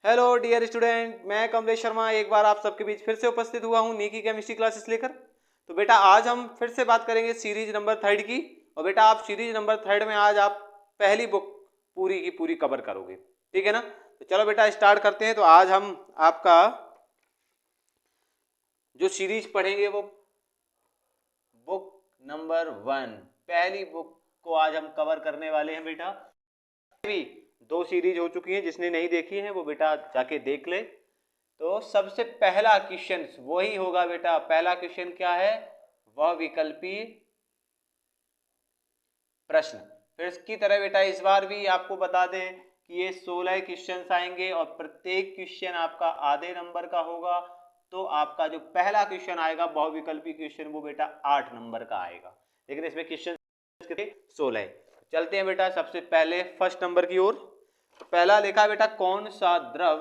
Hello dear student, मैं कमलेश शर्मा एक बार आप सबके बीच फिर से उपस्थित हुआ हूँ नी की केमिस्ट्री क्लासेस लेकर। तो बेटा आज हम फिर से बात करेंगे सीरीज नंबर 3 की। और बेटा आप सीरीज नंबर 3 में आज आप पहली बुक पूरी की पूरी कवर करोगे, ठीक है ना। तो चलो बेटा स्टार्ट करते हैं। तो आज हम आपका जो सीरीज पढ़ेंगे वो बुक नंबर 1, पहली बुक को आज हम कवर करने वाले हैं बेटा। भी 2 सीरीज हो चुकी हैं, जिसने नहीं देखी है वो बेटा जाके देख ले। तो सबसे पहला क्वेश्चन वही होगा बेटा। पहला क्वेश्चन क्या है? वह विकल्पी प्रश्न। फिर इसकी तरह बेटा इस बार भी आपको बता दें कि ये 16 क्वेश्चन आएंगे और प्रत्येक क्वेश्चन आपका आधे नंबर का होगा। तो आपका जो पहला क्वेश्चन आएगा बहुविकल्पी क्वेश्चन वो बेटा 8 नंबर का आएगा, लेकिन इसमें क्वेश्चन 16। चलते हैं बेटा सबसे पहले फर्स्ट नंबर की ओर। पहला लिखा बेटा कौन सा द्रव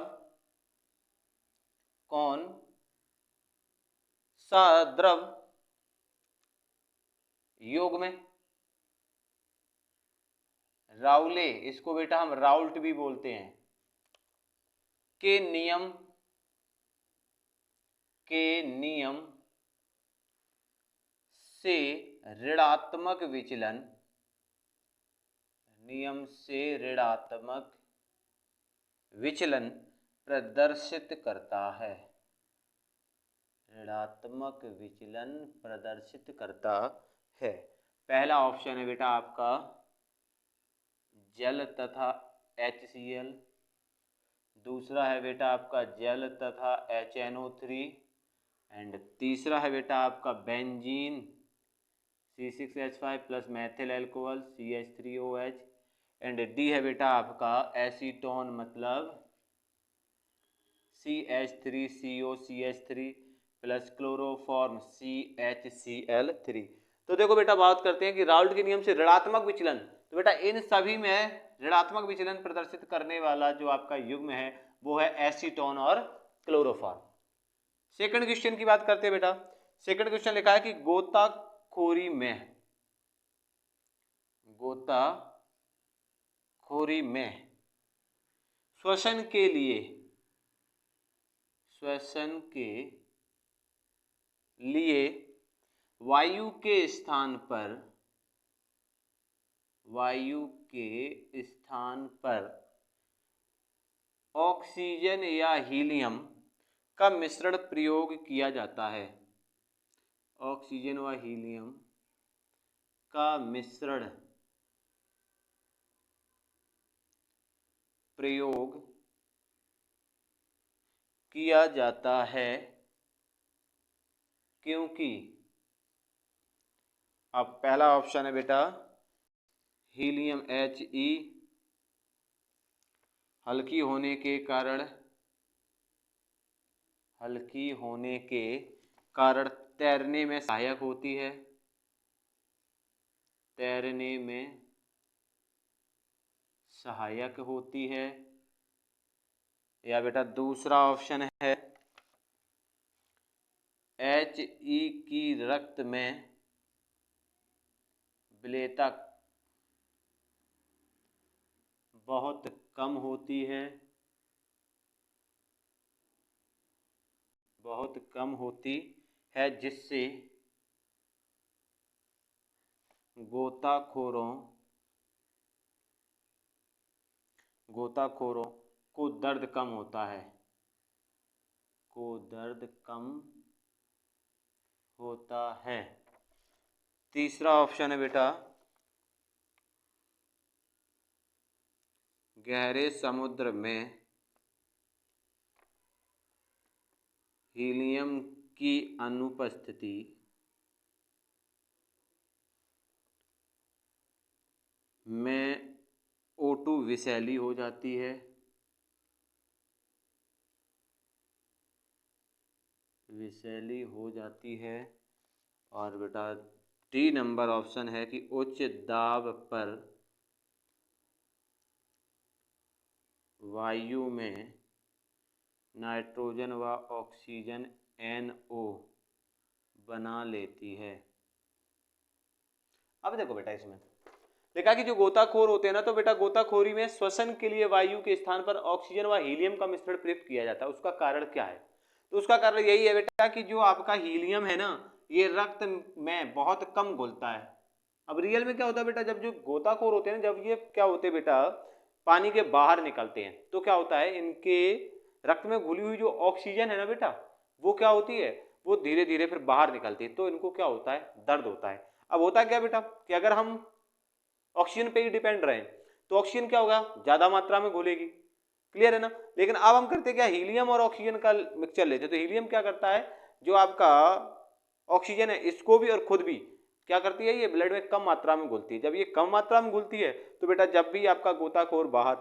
योग में राउले, इसको बेटा हम राउल्ट भी बोलते हैं, के नियम से ऋणात्मक विचलन प्रदर्शित करता है। ऋणात्मक विचलन प्रदर्शित करता है। पहला ऑप्शन है बेटा आपका जल तथा HCl। दूसरा है बेटा आपका जल तथा HNO3। एंड तीसरा है बेटा आपका benzene C6H5 plus Maithil alcohol CH3OH। And D है बेटा आपका एसीटोन मतलब CH3COCH3 प्लस क्लोरोफॉर्म CHCl3। तो देखो बेटा बात करते हैं कि राउल्ट के नियम से ऋणात्मक विचलन। तो बेटा इन सभी में ऋणात्मक विचलन प्रदर्शित करने वाला जो आपका युग्म है वो है एसीटोन और क्लोरोफॉर्म। सेकंड क्वेश्चन की बात करते हैं बेटा। सेकंड क्वेश्चन लिखा है कि गोताखोरी में श्वसन के लिए वायु के स्थान पर ऑक्सीजन या हीलियम का मिश्रण प्रयोग किया जाता है। ऑक्सीजन व हीलियम का मिश्रण प्रयोग किया जाता है क्योंकि अब पहला ऑप्शन है बेटा हीलियम He हल्की होने के कारण तैरने में सहायक होती है। या बेटा दूसरा ऑप्शन है He की रक्त में विलेयता बहुत कम होती है जिससे गोताखोरों को दर्द कम होता है। तीसरा ऑप्शन है बेटा गहरे समुद्र में हीलियम की अनुपस्थिति में O2 विषैली हो जाती है। और बेटा डी नंबर ऑप्शन है कि उच्च दाब पर वायु में नाइट्रोजन व ऑक्सीजन NO बना लेती है। अब देखो बेटा इसमें देखा कि जो गोताखोर होते हैं ना, तो बेटा गोताखोरी में श्वसन के लिए वायु के स्थान पर ऑक्सीजन व हीलियम का मिश्रण प्रयुक्त किया जाता है। उसका कारण क्या है? तो उसका कारण यही है बेटा कि जो आपका हीलियम है ना, ये रक्त में बहुत कम घुलता है। अब रियल में क्या होता है बेटा, जब जो गोताखोर होते हैं, जब ये क्या होते हैं बेटा, पानी के बाहर निकलते हैं, तो क्या होता है, इनके रक्त में घुली हुई जो ऑक्सीजन है ना बेटा, वो क्या होती है, वो धीरे धीरे फिर बाहर निकलती है, तो इनको क्या होता है, दर्द होता है। अब होता है क्या बेटा कि अगर हम ऑक्सीजन पे ही डिपेंड रहे तो ऑक्सीजन क्या होगा, ज्यादा मात्रा में घुलेगी, क्लियर है ना। लेकिन अब हम करते क्या, हीलियम और ऑक्सीजन का मिक्सचर लेते हैं, तो हीलियम क्या करता है, जो आपका ऑक्सीजन है इसको भी और खुद भी क्या करती है, ये ब्लड में कम मात्रा में घुलती है। जब ये कम मात्रा में घुलती है तो बेटा जब भी आपका गोताखोर बाहर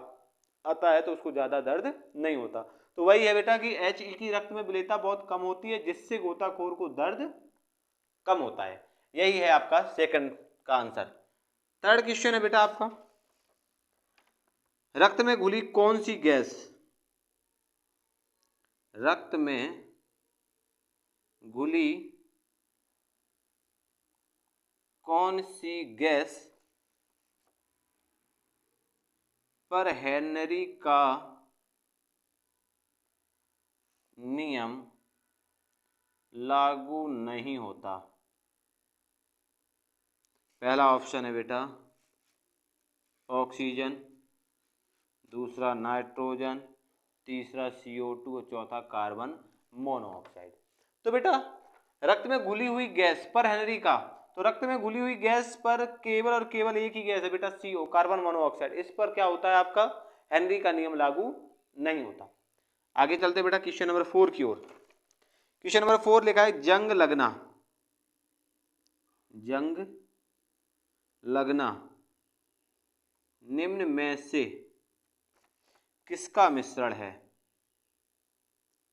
आता है तो उसको ज्यादा दर्द नहीं होता। तो वही है बेटा कि He की रक्त में विलेयता बहुत कम होती है, जिससे गोताखोर को दर्द कम होता है। यही है आपका सेकंड का आंसर। थर्ड क्वेश्चन है बेटा आपका, रक्त में घुली कौन सी गैस, रक्त में घुली कौन सी गैस पर हेनरी का नियम लागू नहीं होता? पहला ऑप्शन है बेटा ऑक्सीजन, दूसरा नाइट्रोजन, तीसरा CO2 और चौथा कार्बन मोनोऑक्साइड। तो बेटा रक्त में घुली हुई गैस पर हेनरी का, तो रक्त में घुली हुई गैस पर केवल और केवल एक ही गैस है बेटा, CO कार्बन मोनोऑक्साइड। इस पर क्या होता है, आपका हेनरी का नियम लागू नहीं होता। आगे चलते बेटा क्वेश्चन नंबर 4 की ओर। क्वेश्चन नंबर 4 लिखा है, जंग लगना, जंग लगना निम्न में से किसका मिश्रण है,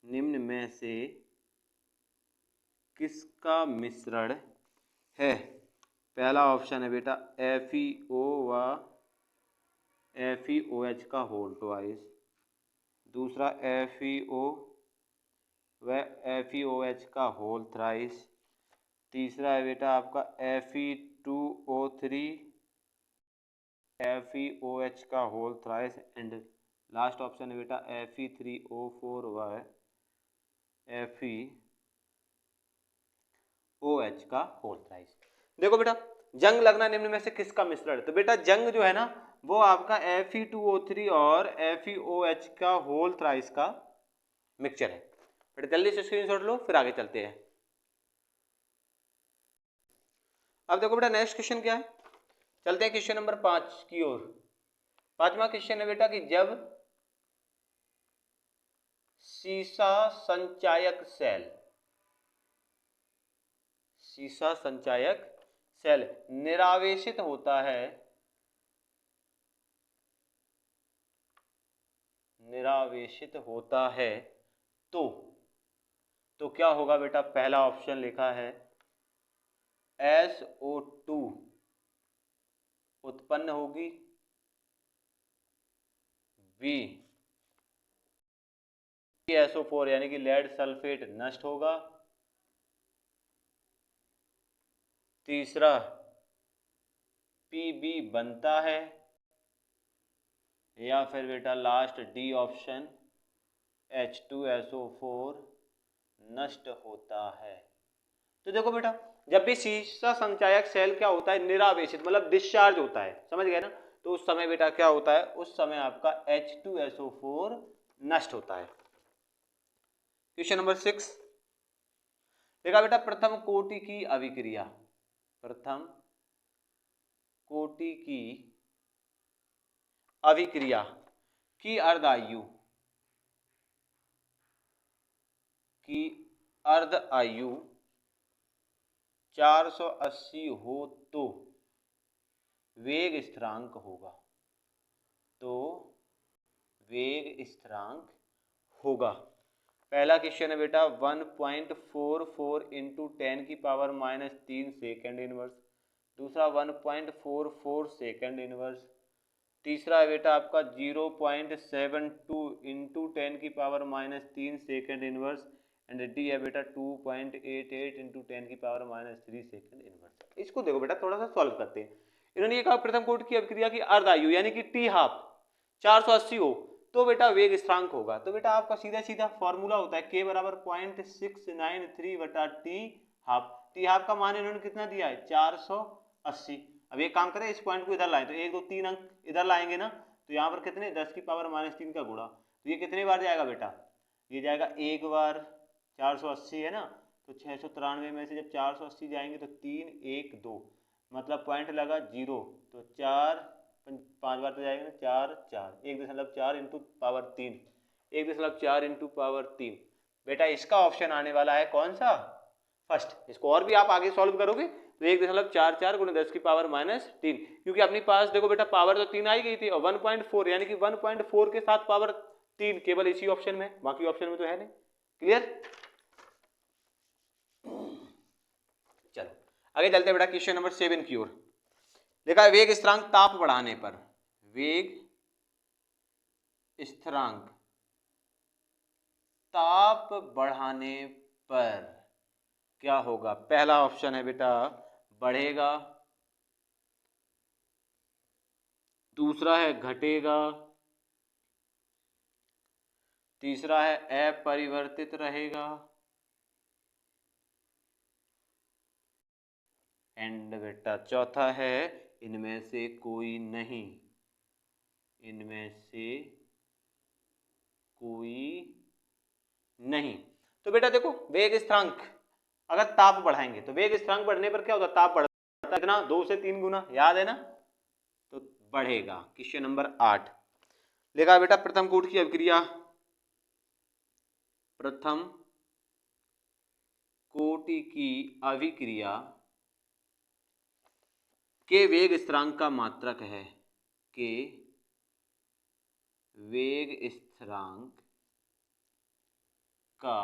निम्न में से किसका मिश्रण है? पहला ऑप्शन है बेटा FeO व FeOH का होल ट्वाइस, दूसरा FeO व FeOH का होल थ्राइस, तीसरा है बेटा आपका Fe2O3 FeOH का whole thrice, and last option है बेटा Fe3O4 व FeOH का होल थ्राइस। देखो बेटा जंग लगना निम्न में से किसका मिश्रण है, तो बेटा जंग जो है ना वो आपका Fe2O3 और FeOH का होल थ्राइस का मिक्सचर है। बेटा जल्दी से स्क्रीनशॉट लो, फिर आगे चलते हैं। अब देखो बेटा नेक्स्ट क्वेश्चन क्या है, चलते हैं क्वेश्चन नंबर 5 की ओर। पांचवा क्वेश्चन है बेटा कि जब सीसा संचायक सेल, सीसा संचायक सेल निरावेशित होता है, निरावेशित होता है तो क्या होगा बेटा? पहला ऑप्शन लिखा है SO2 उत्पन्न होगी, B SO4 यानी कि लेड सल्फेट नष्ट होगा, तीसरा Pb बनता है, या फिर बेटा लास्ट D ऑप्शन H2SO4 नष्ट होता है। तो देखो बेटा जब भी सीसा संचायक सेल क्या होता है, निरावेशित मतलब डिस्चार्ज होता है, समझ गए ना, तो उस समय बेटा क्या होता है, उस समय आपका H2SO4 नष्ट होता है। क्वेश्चन नंबर 6 देखा बेटा, प्रथम कोटि की अभिक्रिया, प्रथम कोटि की अभिक्रिया की अर्धायु, की अर्ध आयु 480 हो तो वेग स्थिरांक होगा, तो वेग स्थिरांक होगा। पहला क्वेश्चन है बेटा 1.44 इंटू 10 की पावर -3 सेकेंड इनवर्स, दूसरा 1.44 सेकेंड इनवर्स, तीसरा है बेटा आपका 0.72 इंटू 10 की power -3 second inverse, and D है बेटा 2.88 इंटू 10 की पावर -3 सेकेंड इनवर्स। इसको देखो बेटा थोड़ा सा सॉल्व करते हैं। इन्होंने ये कहा प्रथम कोटि की अभिक्रिया की अर्ध आयु यानी कि टी हाफ 480 हो तो बेटा वेग स्थिरांक होगा। तो बेटा आपका सीधा सीधा फॉर्मूला होता है के बराबर 0.693 बटा टी हाफ। टी हाफ का मान इन्होंने कितना दिया है 480। अब एक काम करें इस पॉइंट को इधर लाएं तो 1 2 3 अंक इधर लाएंगे ना तो यहाँ पर कितने 10 की पावर -3 का गुणा, तो ये कितने बार जाएगा बेटा, ये जाएगा एक बार 480 है ना, तो 693 में से जब 480 जाएंगे तो 3 1 2 मतलब पॉइंट लगा 0, तो 4 5 बार तो जाएगा ना 4 4 1.4 इंटू पावर 3 1.4 इंटू पावर 3। बेटा इसका ऑप्शन आने वाला है कौन सा फर्स्ट। इसको और भी आप आगे सॉल्व करोगे तो 1.44 गुणे 10 की पावर -3 क्योंकि अपनी पास देखो बेटा पावर तो 3 आई गई थी और 1.4 यानी कि 1.4 के साथ पावर 3 केवल इसी ऑप्शन में, बाकी ऑप्शन में तो है नहीं। क्लियर। चलो आगे चलते हैं बेटा क्वेश्चन नंबर 7 की ओर। देखा है वेग स्थिरांक ताप बढ़ाने पर, वेग स्थिरांक ताप बढ़ाने पर क्या होगा। पहला ऑप्शन है बेटा बढ़ेगा, दूसरा है घटेगा, तीसरा है अपरिवर्तित रहेगा एंड बेटा चौथा है इनमें से कोई नहीं, इनमें से कोई नहीं। तो बेटा देखो वेग स्थिरांक अगर ताप बढ़ाएंगे तो वेग स्थिरांक बढ़ने पर क्या होता है, ताप बढ़ता है कितना 2 से 3 गुना, याद है ना, तो बढ़ेगा। क्वेश्चन नंबर 8 देखा बेटा प्रथम कोटि की अभिक्रिया, प्रथम कोटि की अभिक्रिया के वेग स्थिरांक का मात्रक है, के वेग स्थिरांक का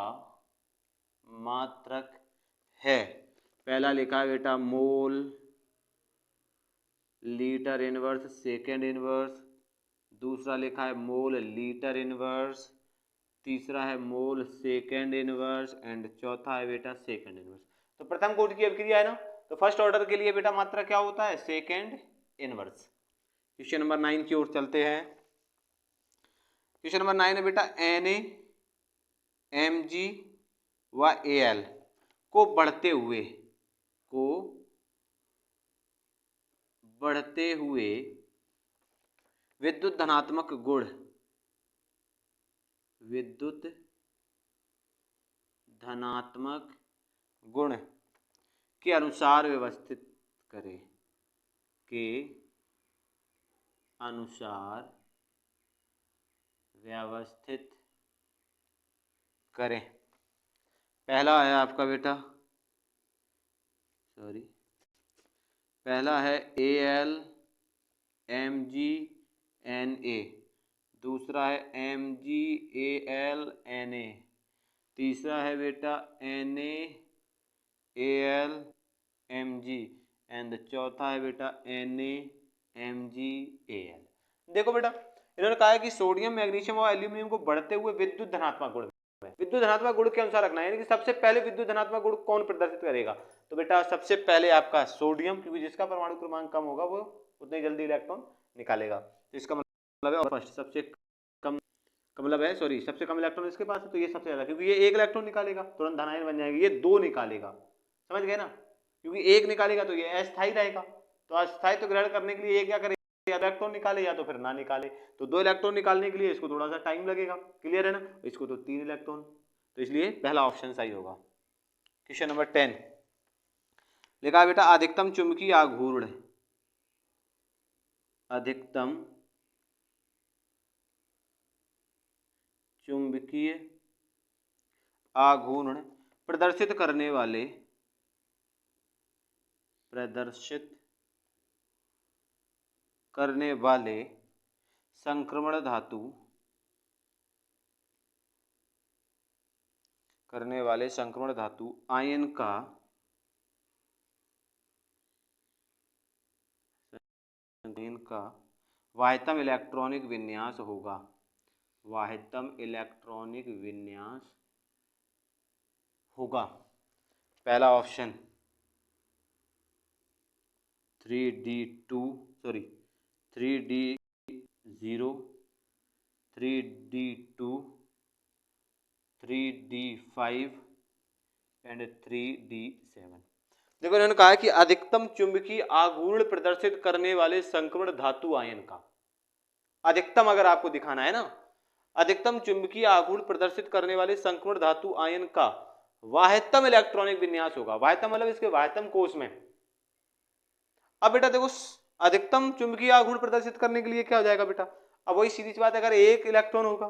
मात्रक है। पहला लिखा है बेटा mole litre inverse second inverse, दूसरा लिखा है मोल लीटर इनवर्स, तीसरा है मोल सेकेंड इनवर्स एंड चौथा है बेटा सेकेंड इनवर्स। तो प्रथम कोटि की अभिक्रिया है ना, तो फर्स्ट ऑर्डर के लिए बेटा मात्रा क्या होता है सेकेंड इनवर्स। क्वेश्चन नंबर 9 की ओर चलते हैं। क्वेश्चन नंबर 9 है बेटा Na Mg व Al को बढ़ते हुए विद्युत धनात्मक गुण, विद्युत धनात्मक गुण के अनुसार व्यवस्थित करें, के अनुसार व्यवस्थित करें। पहला है आपका बेटा पहला है Al Mg Na, दूसरा है Mg Al Na, तीसरा है बेटा Na Al Mg एंड चौथा है बेटा Na Mg Al। देखो बेटा इन्होंने कहा है कि सोडियम मैग्नीशियम और एल्यूमिनियम को बढ़ते हुए विद्युत धनात्मक गुण, विद्युत धनात्मक गुण के अनुसार रखना है, यानी कि सबसे पहले विद्युत धनात्मक गुण कौन प्रदर्शित करेगा। तो बेटा सबसे पहले आपका सोडियम, क्योंकि जिसका परमाणु क्रमांक कम होगा वो उतनी जल्दी इलेक्ट्रॉन निकालेगा। तो इसका मतलब है फर्स्ट सबसे कम मतलब है सबसे कम इलेक्ट्रॉन इसके पास है, तो ये सबसे ज्यादा, क्योंकि ये एक इलेक्ट्रॉन निकालेगा तुरंत धनायन बन जाएगी, ये दो निकालेगा, समझ गए ना, क्योंकि एक निकालेगा तो ये अस्थायी रहेगा, तो अस्थायी तो ग्रहण करने के लिए ये क्या करेगा या इलेक्ट्रॉन निकाले या तो फिर ना निकाले, तो 2 इलेक्ट्रॉन निकालने के लिए इसको थोड़ा सा टाइम लगेगा। क्लियर है ना, इसको तो 3 इलेक्ट्रॉन, तो इसलिए पहला ऑप्शन सही होगा। क्वेश्चन नंबर 10 लिखा बेटा अधिकतम चुंबकीय आघूर्ण, अधिकतम चुंबकीय आघूर्ण प्रदर्शित करने वाले संक्रमण धातु आयन का वाह्यतम इलेक्ट्रॉनिक विन्यास होगा, वाह्यतम इलेक्ट्रॉनिक विन्यास होगा। पहला option 3D2 sorry 3D0 3D2 3D5 and 3D7। देखो इन्होंने कहा है कि अधिकतम चुंबकीय आघूर्ण प्रदर्शित करने वाले संक्रमण धातु आयन का, अधिकतम अगर आपको दिखाना है ना, अधिकतम चुंबकीय आघूर्ण प्रदर्शित करने वाले संक्रमण धातु आयन का वाह्यतम इलेक्ट्रॉनिक विन्यास होगा। वाह्यतम मतलब इसके वाह्यतम कोश में। अब बेटा देखो अधिकतम चुंबकीय आघूर्ण प्रदर्शित करने के लिए क्या हो जाएगा बेटा, अब वही सीधी सी बात, अगर एक इलेक्ट्रॉन होगा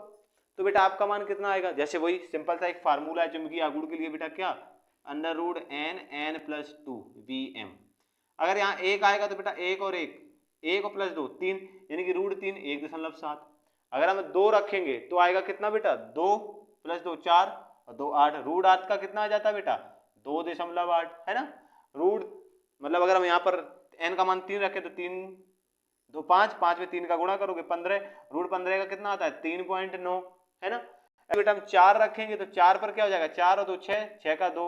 तो बेटा आपका मान कितना आएगा, जैसे वही सिंपल सा एक फार्मूला है चुंबकीय आघूर्ण के लिए बेटा, क्या √n+2 Vm। अगर यहाँ एक आएगा तो बेटा एक और +2 3, यानी कि √3 1.7। अगर हम 2 रखेंगे तो आएगा कितना बेटा, 2 + 2 4 और 2 8, √8 का कितना आ जाता है बेटा 2.8 है ना। रूट मतलब अगर हम यहाँ पर n का मान 3 रखें तो 3 2 5, 5 में 3 का गुणा करोगे 15, √15 का कितना आता है 3.9 है ना। बेटा हम 4 रखेंगे तो 4 पर क्या हो जाएगा, 4 और 2 6, 6 का 2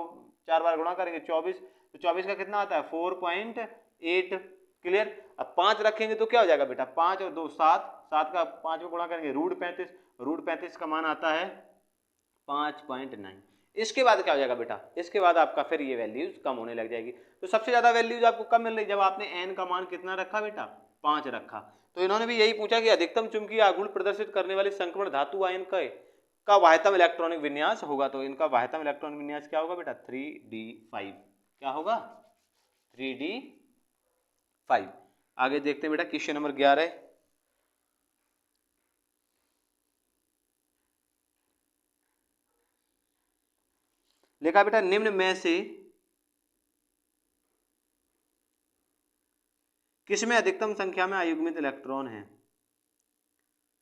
4 बार गुणा करेंगे 24, तो 24 का कितना आता है 4.8। क्लियर। अब 5 रखेंगे तो क्या हो जाएगा बेटा, 5 और 2 7, 7 का 5 में गुणा करेंगे √35, √35 का मान आता है 5.9। इसके बाद क्या हो जाएगा बेटा, इसके बाद आपका फिर ये वैल्यूज कम होने लग जाएगी। तो सबसे ज्यादा वैल्यूज आपको कब मिल रही, जब आपने n का मान कितना रखा बेटा 5 रखा। तो इन्होंने भी यही पूछा कि अधिकतम चुंबकीय आघूर्ण प्रदर्शित करने वाले संक्रमण धातु आयन का वाह्यतम इलेक्ट्रॉनिक विन्यास होगा। तो इनका वाह्यतम इलेक्ट्रॉनिक विन्यास क्या होगा बेटा 3D5। क्या होगा 3D5। आगे देखते हैं बेटा क्वेश्चन नंबर 11। लिखा बेटा निम्न में से किसमें अधिकतम संख्या में अयुग्मित इलेक्ट्रॉन है,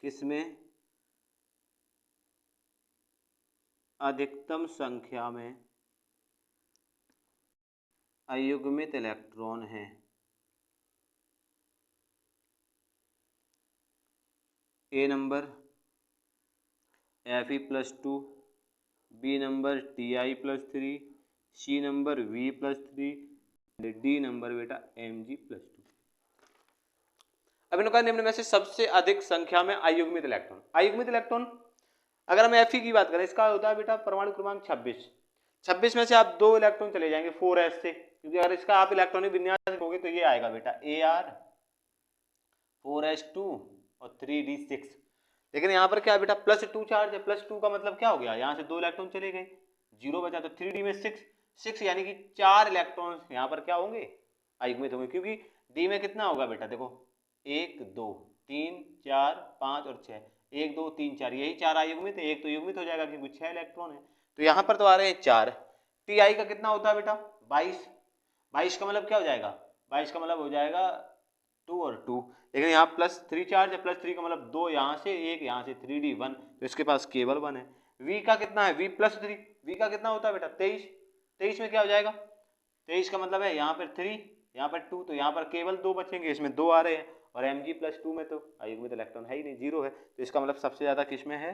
किसमें अधिकतम संख्या में अयुग्मित इलेक्ट्रॉन है। A number Fe+2, B number Ti+3, C number V+3, D number बेटा Mg+2। अब इनका निम्न में से सबसे अधिक संख्या में अयुग्मित इलेक्ट्रॉन, अयुग्मित इलेक्ट्रॉन अगर हम Fe की बात करें, इसका होता है बेटा परमाणु क्रमांक 26। 26 में से आप 2 इलेक्ट्रॉन चले जाएंगे 4s से, क्योंकि अगर इसका आप इलेक्ट्रॉनिक विन्यास देखोगे तो ये आएगा बेटा Ar 4s2 और 3d6। लेकिन यहाँ पर क्या है बेटा +2 चार्ज है, +2 का मतलब क्या हो गया, यहाँ से 2 इलेक्ट्रॉन चले गए 0 बचा, तो 3d में 6 यानी कि 4 इलेक्ट्रॉन यहाँ पर क्या होंगे अयुग्मित होंगे। क्योंकि डी में कितना होगा बेटा, देखो 1 2 3 4 5 और 6, 1 2 3 4, यही 4 अयुग्मित है, एक तो युग्मित हो जाएगा क्योंकि 6 इलेक्ट्रॉन है। तो यहाँ पर तो आ रहे हैं 4। टी का कितना होता है बेटा 22, 22 का मतलब क्या हो जाएगा, 22 का मतलब हो जाएगा 2 और 2, लेकिन यहाँ +3 चार्ज है, +3 का मतलब 2 यहाँ से 1 यहाँ से 3d 1, तो इसके पास केवल 1 है। v का कितना है V+3, v का कितना होता है बेटा 23, 23 में क्या हो जाएगा 23 का मतलब है यहाँ पर 3 यहाँ पर 2, तो यहाँ पर केवल 2 बचेंगे, इसमें 2 आ रहे हैं, और Mg+2 में तो अयुग्मित इलेक्ट्रॉन है ही नहीं, 0 है, तो इसका मतलब सबसे ज्यादा किसमें है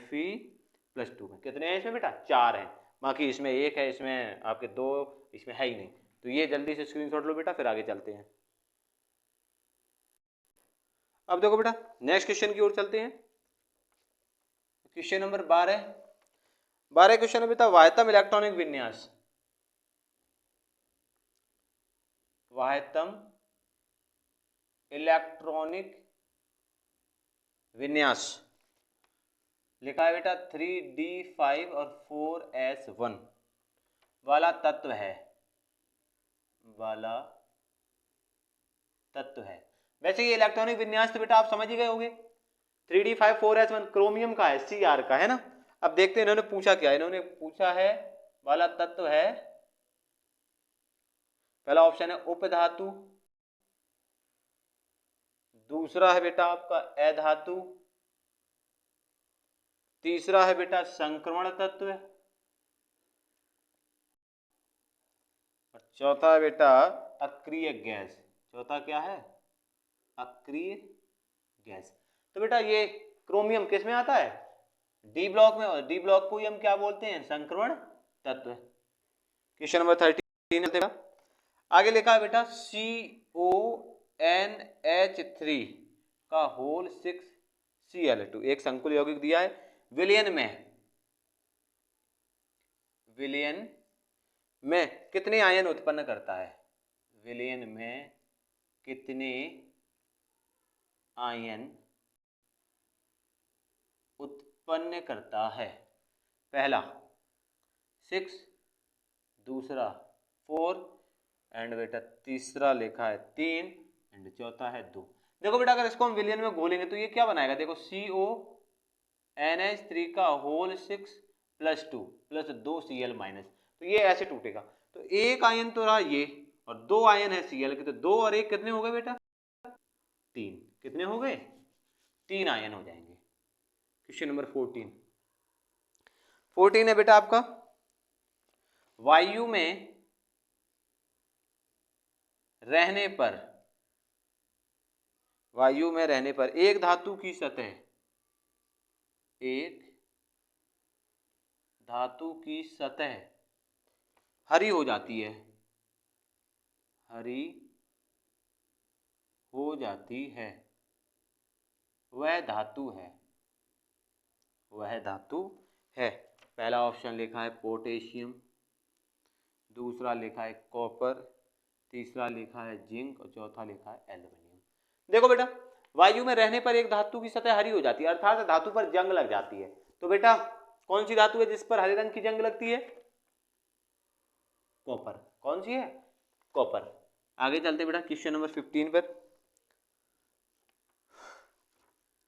Fe+2 में। कितने हैं इसमें बेटा 4 हैं, बाकी इसमें 1 है, इसमें आपके 2 इसमें है ही नहीं। तो ये जल्दी से स्क्रीनशॉट लो बेटा, फिर आगे चलते हैं। अब देखो बेटा नेक्स्ट क्वेश्चन की ओर चलते हैं। क्वेश्चन नंबर 12 क्वेश्चन है बेटा वाह्यतम इलेक्ट्रॉनिक विन्यास, वाह्यतम इलेक्ट्रॉनिक विन्यास लिखा है बेटा 3d5 और 4s1 वाला तत्व है, वैसे ये इलेक्ट्रॉनिक विन्यास तो बेटा आप समझ ही गए होंगे, 3d5 4s1 क्रोमियम का है, Cr का है ना। अब देखते हैं इन्होंने पूछा क्या, इन्होंने पूछा है वाला तत्व है, पहला ऑप्शन है उपधातु, दूसरा है बेटा आपका अधातु, तीसरा है बेटा संक्रमण तत्व, और चौथा है बेटा अक्रिय गैस। चौथा क्या है अक्रिय गैस। तो बेटा ये क्रोमियम किस में आता है डी ब्लॉक में, और डी ब्लॉक को ही हम क्या बोलते हैं संक्रमण तत्व। क्वेश्चन नंबर 13 आगे लिखा है बेटा ONH3 का होल 6Cl2 एक संकुल यौगिक दिया है। विलयन में कितने आयन उत्पन्न करता है? विलयन में कितने आयन उत्पन्न करता है? पहला 6, दूसरा 4 एंड बेटा तीसरा लिखा है 3 एंड चौथा है 2। देखो बेटा अगर इसको हम विलयन में घोलेंगे तो ये क्या बनाएगा? देखो CONH3 का whole 6 plus 2 plus 2Cl minus, तो ये ऐसे टूटेगा। तो एक आयन तो रहा ये और 2 आयन है Cl के, तो 2 और 1 कितने हो गए बेटा? 3। कितने हो गए? 3 आयन हो जाएंगे। क्वेश्चन नंबर 14 है बेटा आपका, वायु में रहने पर एक धातु की सतह हरी हो जाती है, वह धातु है। पहला ऑप्शन लिखा है पोटेशियम, दूसरा लिखा है कॉपर, तीसरा लिखा है जिंक और चौथा लिखा है एल्युमिनियम। देखो बेटा वायु में रहने पर एक धातु की सतह हरी हो जाती है, अर्थात धातु पर जंग लग जाती है। तो बेटा कौन सी धातु है जिस पर हरे रंग की जंग लगती है? कॉपर। कौन सी है? कॉपर। आगे चलते बेटा क्वेश्चन नंबर 15 पर।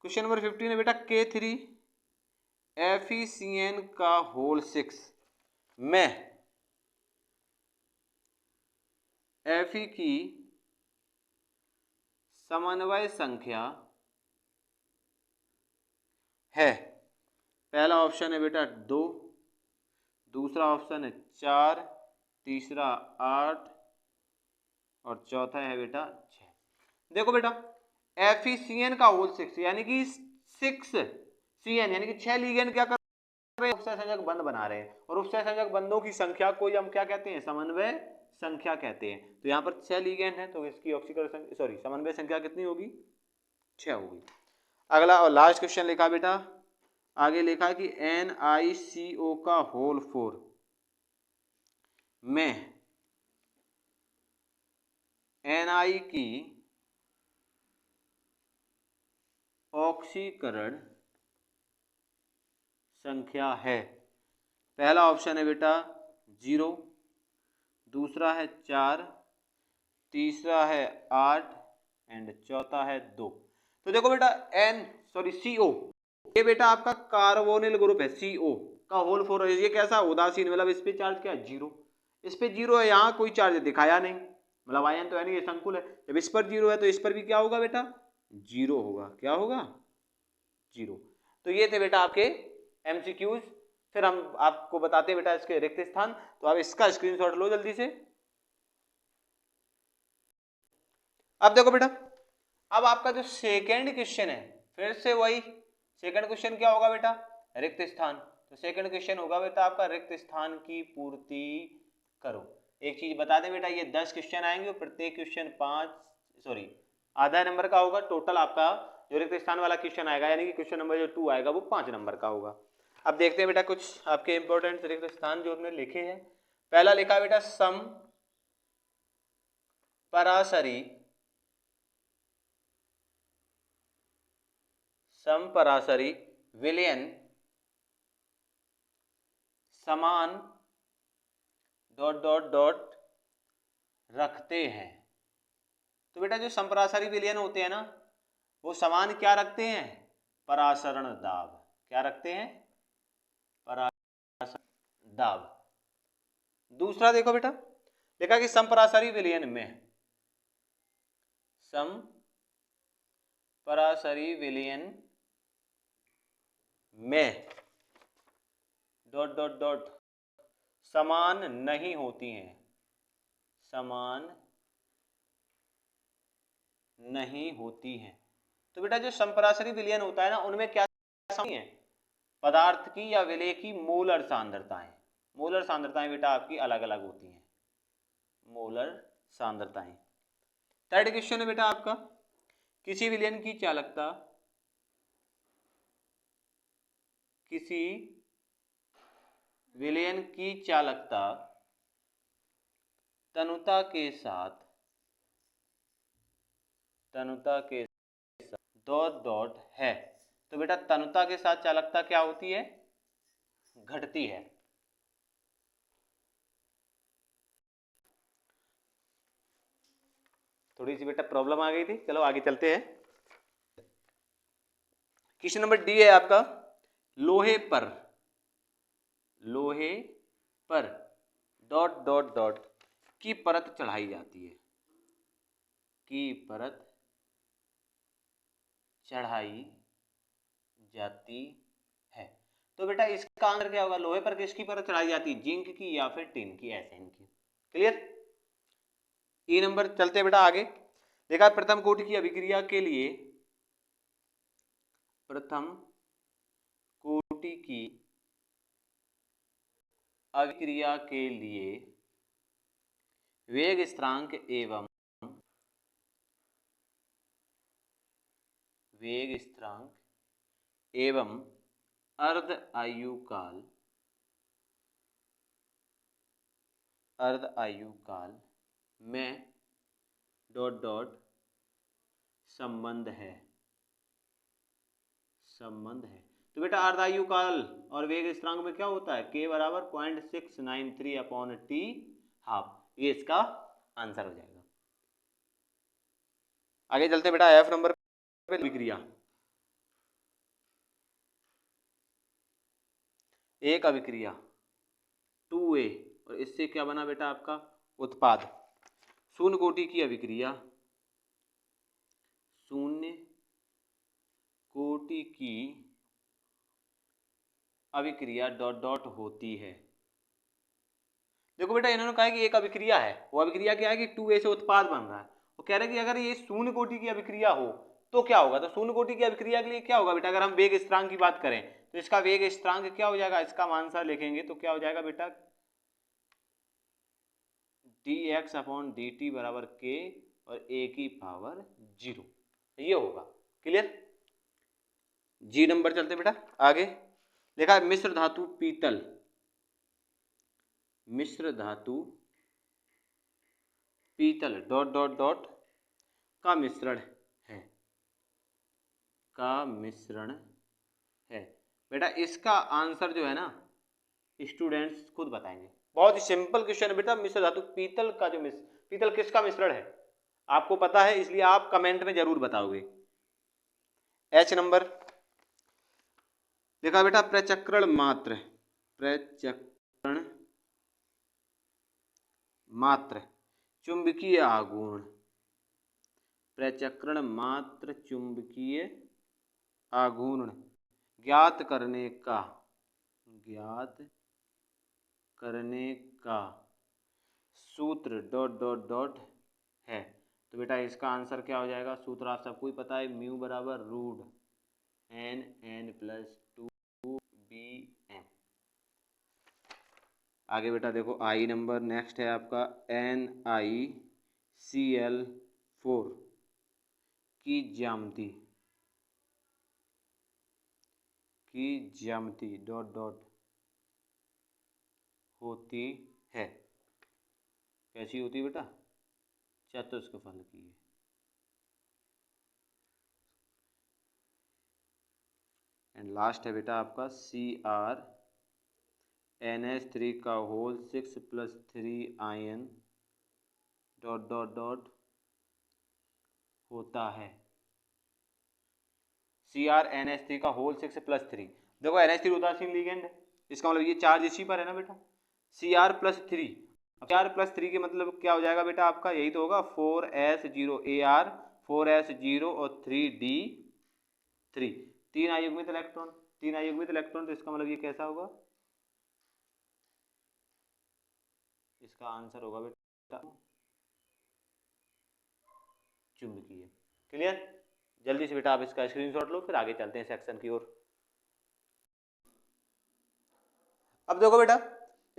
क्वेश्चन नंबर 15 है बेटा, K3FeCN का होल 6 में Fe की समन्वय संख्या है। पहला ऑप्शन है बेटा 2, दूसरा ऑप्शन है 4, तीसरा 8 और चौथा है बेटा 6। देखो बेटा FeCN का होल 6 यानी कि 6CN यानी कि 6 लिगेंड क्या कर रहे हैं? उपसय संयोजक बंध बना रहे हैं, और उपसय संयोजक बंधों की संख्या को हम क्या कहते हैं? समन्वय संख्या कहते हैं। तो यहाँ पर 6 लिगेंड है तो इसकी ऑक्सीकरण समन्वय संख्या कितनी होगी? 6 होगी। अगला और लास्ट क्वेश्चन लिखा बेटा, आगे लिखा कि NiCO का होल 4 में Ni की ऑक्सीकरण संख्या है। पहला ऑप्शन है बेटा 0, दूसरा है 4, तीसरा है 8 एंड चौथा है 2। तो देखो बेटा CO ये बेटा आपका कार्बोनिल ग्रुप है, CO का होल 4 है। ये कैसा? उदासीन, मतलब इस पे चार्ज क्या है? 0। इस पे 0 है, यहाँ कोई चार्ज दिखाया नहीं, मतलब आयन तो है नहीं, ये संकुल है। जब इस पर 0 है तो इस पर भी क्या होगा बेटा? 0 होगा। क्या होगा? 0। तो ये थे बेटा आपके MCQs। फिर हम आपको बताते हैं बेटा इसके रिक्त स्थान, तो आप इसका स्क्रीनशॉट लो जल्दी से। अब देखो बेटा, अब आपका जो सेकेंड क्वेश्चन है, फिर से वही सेकेंड क्वेश्चन क्या होगा बेटा? रिक्त स्थान। तो सेकेंड क्वेश्चन होगा बेटा आपका रिक्त स्थान की पूर्ति करो। एक चीज बता दें बेटा, ये 10 क्वेश्चन आएंगे और प्रत्येक क्वेश्चन आधा नंबर का होगा। टोटल आपका जो रिक्त स्थान वाला क्वेश्चन आएगा, यानी कि क्वेश्चन नंबर जो 2 आएगा वो 5 नंबर का होगा। अब देखते हैं बेटा कुछ आपके इंपॉर्टेंट रिक्त स्थान जो हमने लिखे हैं। पहला लिखा बेटा समपराशरी विलयन समान ... रखते हैं। तो बेटा जो समपराशरी विलयन होते हैं ना, वो समान क्या रखते हैं? परासरण दाब। क्या रखते हैं? परासरण दाब। दूसरा देखो बेटा, लिखा कि समपराशरी विलयन में समान नहीं होती हैं, तो बेटा जो समपराशरी विलयन होता है ना, उनमें क्या है? पदार्थ की या विलेय की मोलर सांद्रताएं बेटा आपकी अलग अलग होती हैं, मोलर सांद्रताएं। थर्ड क्वेश्चन है बेटा आपका, किसी विलयन की चालकता, किसी विलयन की चालकता तनुता के साथ डॉट डॉट है। तो बेटा तनुता के साथ चालकता क्या होती है, घटती है। थोड़ी सी बेटा प्रॉब्लम आ गई थी, चलो आगे चलते हैं। क्वेश्चन नंबर डी है आपका, लोहे पर डॉट डॉट डॉट की परत चढ़ाई जाती है, की परत चढ़ाई जाती है। तो बेटा इसका आंसर क्या होगा, लोहे पर किसकी परत चढ़ाई जाती है, जिंक की या फिर टिन की, एसएन की। क्लियर। ई नंबर चलते हैं बेटा आगे। देखा प्रथम कोटि की अभिक्रिया के लिए, प्रथम कोटि की अभिक्रिया के लिए वेग स्थिरांक एवं अर्ध आयु काल में डॉट डॉट संबंध है। तो बेटा अर्ध आयु काल और वेग स्थिरांक में क्या होता है, k बराबर 0.693 अपॉन टी हाफ, ये इसका आंसर हो जाएगा। आगे चलते बेटा एफ नंबर पे, अभिक्रिया, एक अभिक्रिया 2A और इससे क्या बना बेटा आपका उत्पाद। शून्य कोटि की अभिक्रिया, शून्य कोटि की अभिक्रिया डॉट डॉट होती है। देखो बेटा इन्होंने कहा कि एक अभिक्रिया है, वो अभिक्रिया क्या है कि 2A से उत्पाद बन रहा है। वो कह रहे हैं कि अगर ये शून्य कोटि की अभिक्रिया हो तो क्या होगा। तो शून्य कोटि की अभिक्रिया के लिए क्या होगा बेटा, अगर हम वेग स्थिरांक की बात करें तो इसका वेग स्थिरांक क्या हो जाएगा, इसका आंसर लिखेंगे तो क्या हो जाएगा बेटा, dx अपॉन dt बराबर k और a की पावर 0, ये होगा। क्लियर। जी नंबर चलते बेटा आगे। देखा मिश्र धातु पीतल, डॉट डॉट डॉट का मिश्रण है। बेटा इसका आंसर जो है ना स्टूडेंट्स खुद बताएंगे। बहुत ही सिंपल क्वेश्चन है बेटा। मिश्र धातु पीतल का जो पीतल किसका मिश्रण है आपको पता है, इसलिए आप कमेंट में जरूर बताओगे। एच नंबर देखा बेटा, प्रचक्रण मात्र चुंबकीय आघूर्ण, प्रचक्रण मात्र चुंबकीय आघूर्ण ज्ञात करने का सूत्र डॉट डॉट डॉट है। तो बेटा इसका आंसर क्या हो जाएगा, सूत्र आप सबको ही पता है, म्यू बराबर रूट n प्लस 2bm। आगे बेटा देखो आई नंबर नेक्स्ट है आपका, NiCl4 की ज्यामिति डॉट डॉट होती है। कैसी होती है बेटा, चतुष्कफल की। एंड लास्ट है बेटा आपका CrNH3 का whole 6+3 ion dot dot dot होता है। CrNH3 का होल 6+3, देखो NH3 उदासीन लिगेंड है, इसका मतलब ये चार्ज इसी पर है ना बेटा। Cr+3, Cr+3 के मतलब क्या हो जाएगा बेटा आपका, यही तो होगा 4s0 Ar 4s0 और 3d3, 3 अयुग्मित इलेक्ट्रॉन, तो इसका मतलब ये कैसा होगा, इसका आंसर होगा बेटा चुंबकीय। क्लियर। जल्दी से बेटा आप इसका स्क्रीनशॉट लो, फिर आगे चलते हैं सेक्शन की ओर। अब देखो बेटा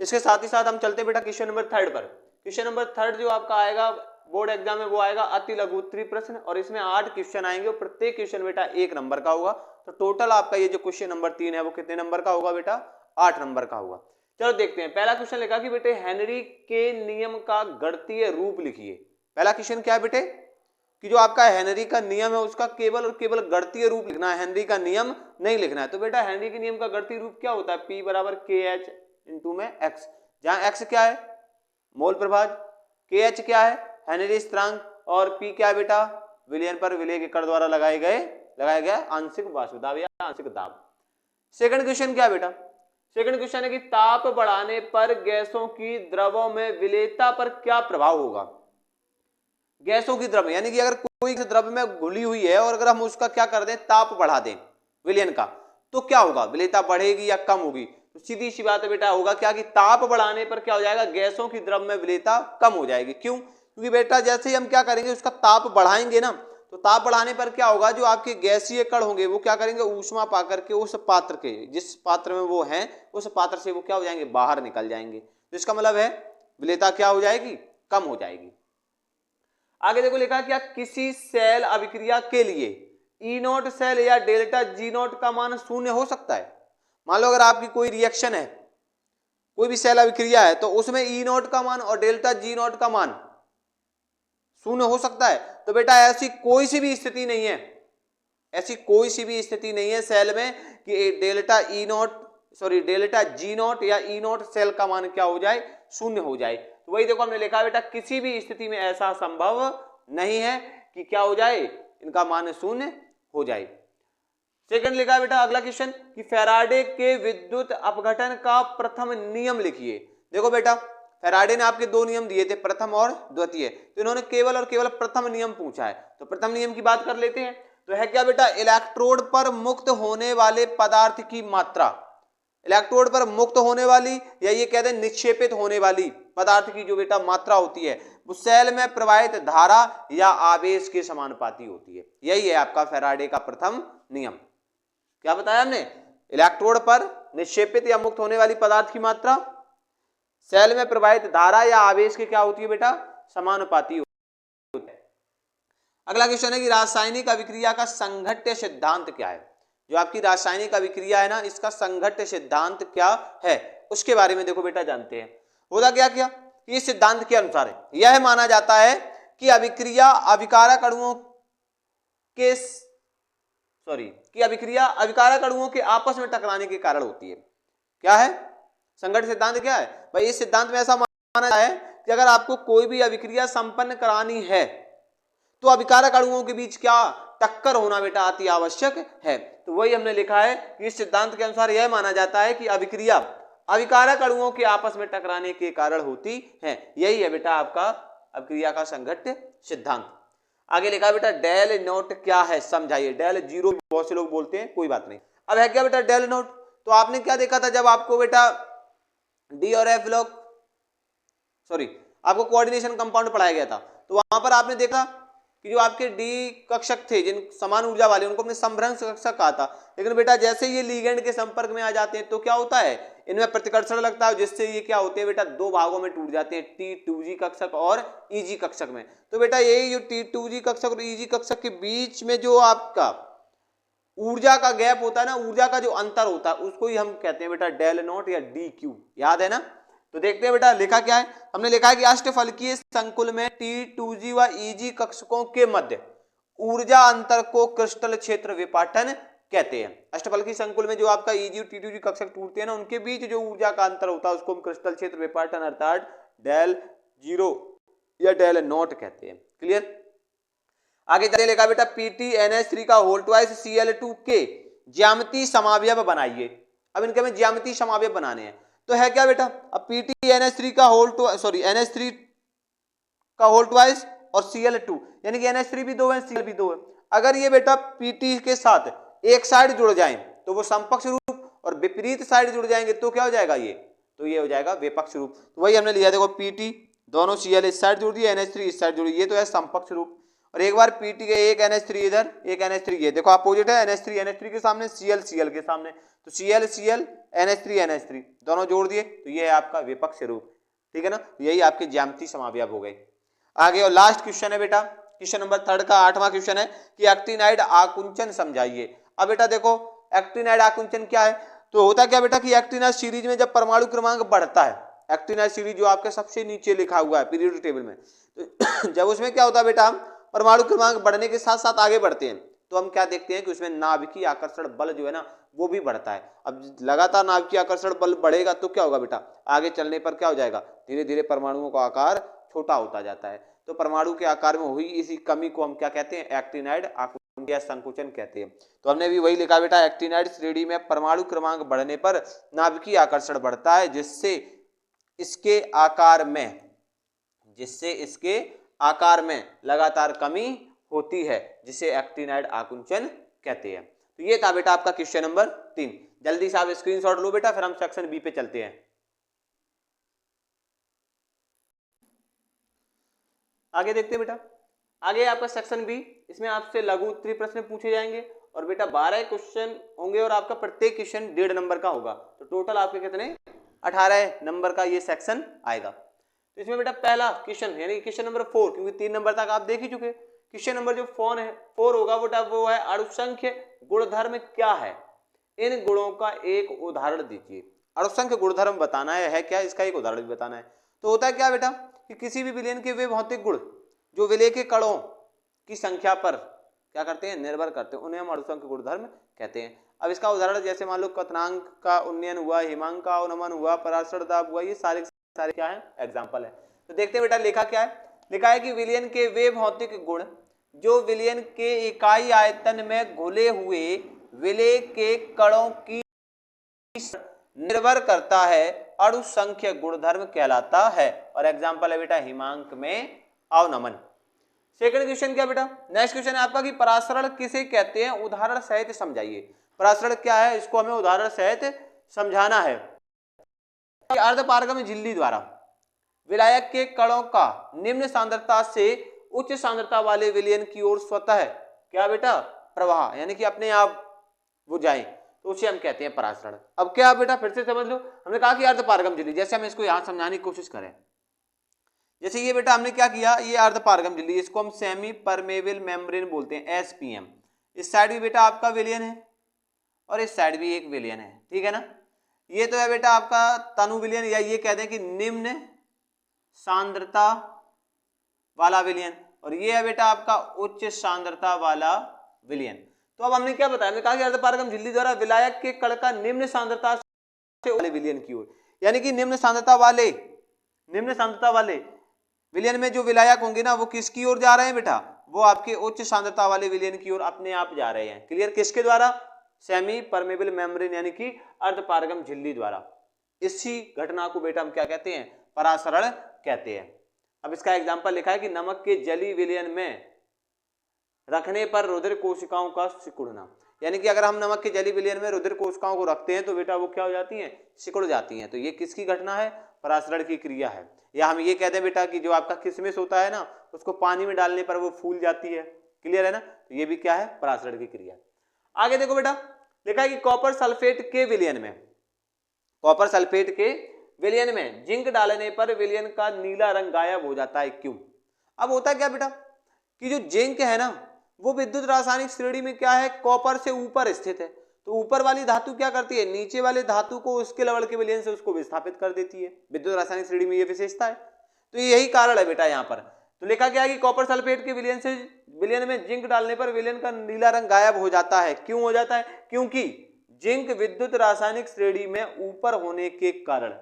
इसके साथ ही साथ हम चलते हैं बेटा क्वेश्चन नंबर 3 पर। क्वेश्चन नंबर 3 जो आपका आएगा बोर्ड एग्जाम में वो आएगा अति लघु उत्तरीय प्रश्न, और इसमें 8 क्वेश्चन आएंगे और प्रत्येक क्वेश्चन बेटा 1 नंबर का होगा। तो टोटल आपका ये जो क्वेश्चन नंबर 3 है वो कितने नंबर का होगा बेटा? 8 नंबर का होगा। चलो देखते हैं। पहला क्वेश्चन लिखा कि बेटे हेनरी के नियम का गणितीय रूप लिखिए। पहला क्वेश्चन क्या है बेटे? कि जो आपका हेनरी का नियम है उसका केवल और केवल गणितीय रूप लिखना है, हेनरी का नियम नहीं लिखना है। तो बेटा हेनरी के नियम का गणितीय रूप क्या होता है? P बराबर KH इंटू में X, जहां X क्या है? मोल प्रभाज, KH क्या है? हेनरी स्थिरांक, और P क्या है बेटा? विलयन पर विलेय के कर द्वारा लगाया गया आंशिक वाष्प दाब या आंशिक दाब। सेकंड क्वेश्चन क्या है बेटा? सेकंड क्वेश्चन है कि ताप बढ़ाने पर गैसों की द्रवों में विलेयता पर क्या प्रभाव होगा? गैसों की द्रव यानी कि अगर कोई द्रव में घुली हुई है और अगर हम उसका क्या कर दें, ताप बढ़ा दें विलयन का, तो क्या होगा? विलेयता बढ़ेगी या कम होगी? तो सीधी सी बात है बेटा, होगा क्या कि ताप बढ़ाने पर क्या हो जाएगा? गैसों की द्रव में विलेयता कम हो जाएगी। क्यों? क्योंकि बेटा जैसे ही हम क्या करेंगे, उसका ताप बढ़ाएंगे ना, तो ताप बढ़ाने पर क्या होगा? जो आपके गैसीय कण होंगे वो क्या करेंगे? ऊष्मा पाकर के उस पात्र के, जिस पात्र में वो हैं, उस पात्र से वो क्या हो जाएंगे? बाहर निकल जाएंगे। तो इसका मतलब है विलेयता क्या हो जाएगी? कम हो जाएगी। आगे देखो लिखा क्या, किसी सेल अभिक्रिया के लिए E0 सेल या डेल्टा G0 का मान शून्य हो सकता है। मान लो अगर आपकी कोई रिएक्शन है, कोई भी सेल अभिक्रिया है, तो उसमें E0 का मान और डेल्टा G0 का मान शून्य हो सकता है। तो बेटा ऐसी कोई सी भी स्थिति नहीं है, ऐसी कोई सी भी स्थिति नहीं है सेल में कि डेल्टा G0 या E0 सेल का मान क्या हो जाए? शून्य हो जाए। तो वही देखो हमने लिखा बेटा, किसी भी स्थिति में ऐसा संभव नहीं है कि क्या हो जाए? इनका मान शून्य हो जाए। सेकंड लिखा बेटा अगला क्वेश्चन कि फैराडे के विद्युत अपघटन का प्रथम नियम लिखिए। देखो बेटा फैराडे ने आपके 2 नियम दिए थे, प्रथम और द्वितीय, तो इन्होंने केवल और केवल प्रथम नियम पूछा है। तो प्रथम नियम की बात कर लेते हैं। तो है क्या बेटा? इलेक्ट्रोड पर मुक्त होने वाले पदार्थ की मात्रा, इलेक्ट्रोड पर मुक्त होने वाली या ये कहते हैं निक्षेपित होने वाली पदार्थ की जो बेटा मात्रा होती है, वो सेल में प्रवाहित धारा या आवेश के समानुपाती होती है। यही है आपका फैराडे का प्रथम नियम। क्या बताया हमने? इलेक्ट्रोड पर निक्षेपित या मुक्त होने वाली पदार्थ की मात्रा सेल में प्रवाहित धारा या आवेश के क्या होती है बेटा? समानुपाती होती है। अगला क्वेश्चन है कि रासायनिक अभिक्रिया का संघट्य सिद्धांत क्या है? जो आपकी रासायनिक अभिक्रिया है ना, इसका संघट्य सिद्धांत क्या है उसके बारे में देखो बेटा जानते हैं। होता क्या क्या कि इस सिद्धांत के अनुसार यह माना जाता है कि अभिक्रिया अभिकारक अणुओं के अभिकारक अणुओं के आपस में टकराने के कारण होती है। क्या है संघट्य सिद्धांत? क्या है भाई? इस सिद्धांत में ऐसा माना है कि अगर आपको कोई भी अभिक्रिया संपन्न करानी है तो अभिकारक अणुओं के बीच क्या टक्कर होना बेटा अति आवश्यक है। तो वही हमने लिखा है कि इस सिद्धांत के अनुसार यह माना जाता है कि अभिक्रिया अभिकारक अणुओं के आपस में टकराने के कारण होती है। यही है बेटा आपका अभिक्रिया का संघट्य सिद्धांत। आगे लिखा बेटा डेल नोट क्या है? समझाइए। डेल जीरो बहुत से लोग बोलते हैं, कोई बात नहीं। अब है क्या बेटा डेल नोट? तो आपने क्या देखा था जब आपको बेटा डी और एफ लोग आपको कोऑर्डिनेशन कंपाउंड पढ़ाया गया था, तो वहां पर आपने देखा कि जो आपके डी कक्षक थे जिन समान ऊर्जा वाले, उनको हमने समभ्रंश कक्षक कहा था। लेकिन बेटा जैसे ये लिगेंड के संपर्क में आ जाते हैं तो क्या होता है? इनमें प्रतिकर्षण लगता है, जिससे ये क्या होते हैं बेटा? 2 भागों में टूट जाते हैं, T2G कक्षक और EG कक्षक में। तो बेटा यही जो T2G कक्षक और EG कक्षक के बीच में जो आपका ऊर्जा का गैप होता है ना, ऊर्जा का जो अंतर होता है, उसको ही हम कहते हैं बेटा डेल नोट या DQ। याद है ना? तो देखते हैं बेटा लिखा क्या है। हमने लिखा है कि अष्टफलकीय संकुल में T2G व EG कक्षकों के मध्य ऊर्जा अंतर को क्रिस्टल क्षेत्र विपाटन कहते हैं। अष्टफलकीय संकुल में जो आपका EG और T2G कक्षक टूटते हैं ना, उनके बीच जो ऊर्जा का अंतर होता है उसको हम क्रिस्टल क्षेत्र विपाटन अर्थात डेल जीरो या डेल नोट कहते हैं। क्लियर? आगे चलिए लिखा बेटा PTNH3 का होल ट्वाइस Cl2 के ज्यामितीय समावयव बनाइए। अब इनके में ज्यामितीय समावयव बनाने हैं। तो है क्या बेटा? अब NH3 का NH3 का होल ट्वाइस और Cl2 यानी कि NH3 भी 2 है, Cl भी 2 है। अगर ये बेटा PT के साथ एक साइड जुड़ जाए तो वो समपक्ष रूप, और विपरीत साइड जुड़ जाएंगे तो क्या हो जाएगा? ये तो ये हो जाएगा विपक्ष रूप। तो वही हमने लिया, देखो PT दोनों Cl इस साइड जुड़ दिए, NH3 इस साइड जुड़ी, ये तो है समपक्ष रूप। और एक बार PT के एक NH3 इधर एक NH3 ये देखो अपोजिट है, NH3 के सामने, Cl के सामने, तो Cl NH3 दोनों जोड़ दिए तो ये है आपका विपक्ष रूप। ठीक है ना? यही आपके ज्यामितीय समावयव हो गए। आगे और लास्ट क्वेश्चन है बेटा, क्वेश्चन नंबर 3 का 8वां क्वेश्चन है कि एक्टिनाइड आकुंचन समझाइए। अब बेटा देखो एक्टिनाइड आकुंचन क्या है, तो होता क्या बेटा कि एक्टिनाइड सीरीज में जब परमाणु क्रमांक बढ़ता है, एक्टिनाइड सीरीज जो आपके सबसे नीचे लिखा हुआ है पीरियोडिक टेबल में, तो जब उसमें क्या होता है बेटा, परमाणु क्रमांक बढ़ने के साथ साथ आगे बढ़ते हैं, तो हम क्या देखते हैं कि उसमें नाभिकीय आकर्षण बल जो है ना वो भी बढ़ता है। अब लगातार नाभिकीय आकर्षण बल बढ़ेगा तो क्या होगा बेटा, आगे चलने पर क्या हो जाएगा, धीरे धीरे परमाणुओं का आकार छोटा होता जाता है। तो परमाणु के आकार में हुई इसी कमी को हम क्या कहते हैं, एक्टिनाइड आकुंचन या संकुचन कहते हैं। तो हमने भी वही लिखा बेटा, एक्टिनाइड श्रेणी में परमाणु क्रमांक बढ़ने पर नाभिकीय आकर्षण बढ़ता है, जिससे इसके आकार में लगातार कमी होती है, जिसे एक्टिनाइड आकुंचन कहते हैं। तो ये था बेटा आपका क्वेश्चन नंबर 3। जल्दी से आप स्क्रीनशॉट लो बेटा, फिर हम सेक्शन बी पे चलते हैं। आगे देखते हैं बेटा, आगे आपका सेक्शन बी, इसमें आपसे लघु उत्तरीय प्रश्न पूछे जाएंगे और बेटा 12 क्वेश्चन होंगे और आपका प्रत्येक क्वेश्चन 1.5 नंबर का होगा। तो टोटल आपके कितने 18 नंबर का ये सेक्शन आएगा। तो इसमें बेटा पहला क्वेश्चन यानी क्वेश्चन नंबर 4, क्योंकि 3 नंबर तक आप देख ही चुके। क्वेश्चन नंबर जो 4 होगा बेटा वो है अणुसंख्य गुणधर्म क्या है, इन गुणों का एक उदाहरण दीजिए। अणुसंख्य गुणधर्म बताना है क्या, इसका एक उदाहरण भी बताना है। तो होता है क्या बेटा कि किसी भी विलयन के वे भौतिक गुण जो विलय के कणों की संख्या पर क्या करते हैं, निर्भर करते हैं, उन्हें हम अणुसंख्य गुणधर्म कहते हैं। अब इसका उदाहरण जैसे मान लो क्वथनांक का उन्नयन हुआ, हिमांक का अवनमन हुआ, पराशर दाब हुआ, ये सारे क्या है एग्जाम्पल है। तो देखते हैं बेटा लिखा क्या है, लिखा है कि विलयन के वे भौतिक गुण जो विलयन के इकाई आयतन में घुले हुए विलय के कणों की निर्भर करता है, अणुसंख्य गुणधर्म कहलाता है। और एग्जाम्पल है बेटा हिमांक में अवनमन। सेकंड क्वेश्चन क्या बेटा, नेक्स्ट क्वेश्चन है आपका कि परासरण किसे कहते हैं, उदाहरण सहित समझाइए। परासरण क्या है, इसको हमें उदाहरण सहित समझाना है। अर्धपारगम झिल्ली द्वारा विलायक के कणों का निम्न सांद्रता से उच्च सांद्रता वाले विलयन की ओर स्वतः क्या बेटा प्रवाह, यानी कि अपने आप वो जाए, तो उसे हम कहते हैं परासरण। अब क्या बेटा फिर से समझ लो, हमने कहा कि अर्धपारगम झिल्ली, जैसे हम इसको यहां समझाने की कोशिश करें, जैसे ये बेटा हमने क्या किया, ये अर्धपारगम झिल्ली, इसको हम सेमी परमेबल मेम्ब्रेन बोलते हैं, एसपीएम। इस साइड भी बेटा आपका विलयन है और इस साइड भी एक विलयन है, ठीक है ना। ये तो है बेटा आपका तनु विलयन, या ये कहते हैं कि निम्न सांद्रता वाला विलयन, और ये है बेटा आपका उच्च सांद्रता वाला विलयन। तो अब हमने क्या बताया, हमने कहा कि अर्धपारगम झिल्ली द्वारा विलायक के कण का निम्न सांद्रता से वाले विलयन की ओर, यानी कि निम्न सांद्रता वाले विलयन में जो विलायक होंगे ना वो किसकी ओर जा रहे हैं बेटा, वो आपके उच्च सांद्रता वाले विलयन की ओर अपने आप जा रहे हैं। क्लियर, किसके द्वारा, सेमी परमेबल मेम्ब्रेन यानी कि अर्धपारगम झिल्ली द्वारा। इसी घटना को बेटा हम क्या कहते हैं, परासरण कहते हैं। अब इसका एग्जांपल लिखा है कि नमक के जली विलयन में रखने पर रुधिर कोशिकाओं का सिकुड़ना, यानी कि अगर हम नमक के जली विलयन में रुधिर कोशिकाओं को रखते हैं तो बेटा वो क्या हो जाती हैं, सिकुड़ जाती हैं। तो ये किसकी घटना है, परासरण की क्रिया है। या हम ये कहते हैं बेटा कि जो आपका किशमिश होता है ना उसको पानी में डालने पर वो फूल जाती है। क्लियर है ना, तो ये भी क्या है, परासरण की क्रिया। आगे देखो बेटा, लिखा है कि कॉपर सल्फेट के विलयन में जिंक डालने पर विलयन का नीला रंग गायब हो जाता है, क्यों। अब होता क्या बेटा कि जो जिंक है ना वो विद्युत रासायनिक श्रेणी में क्या है, कॉपर से ऊपर स्थित है। तो ऊपर वाली धातु क्या करती है, नीचे वाले धातु को उसके लवण के विलयन से उसको विस्थापित कर देती है, विद्युत रासायनिक श्रेणी में ये विशेषता है। तो यही कारण है बेटा यहाँ पर। तो लिखा गया कि कॉपर सल्फेट के विलयन में जिंक डालने पर विलयन का नीला रंग गायब हो जाता है। क्यों हो जाता है, क्योंकि जिंक विद्युत रासायनिक श्रेणी में ऊपर होने के कारण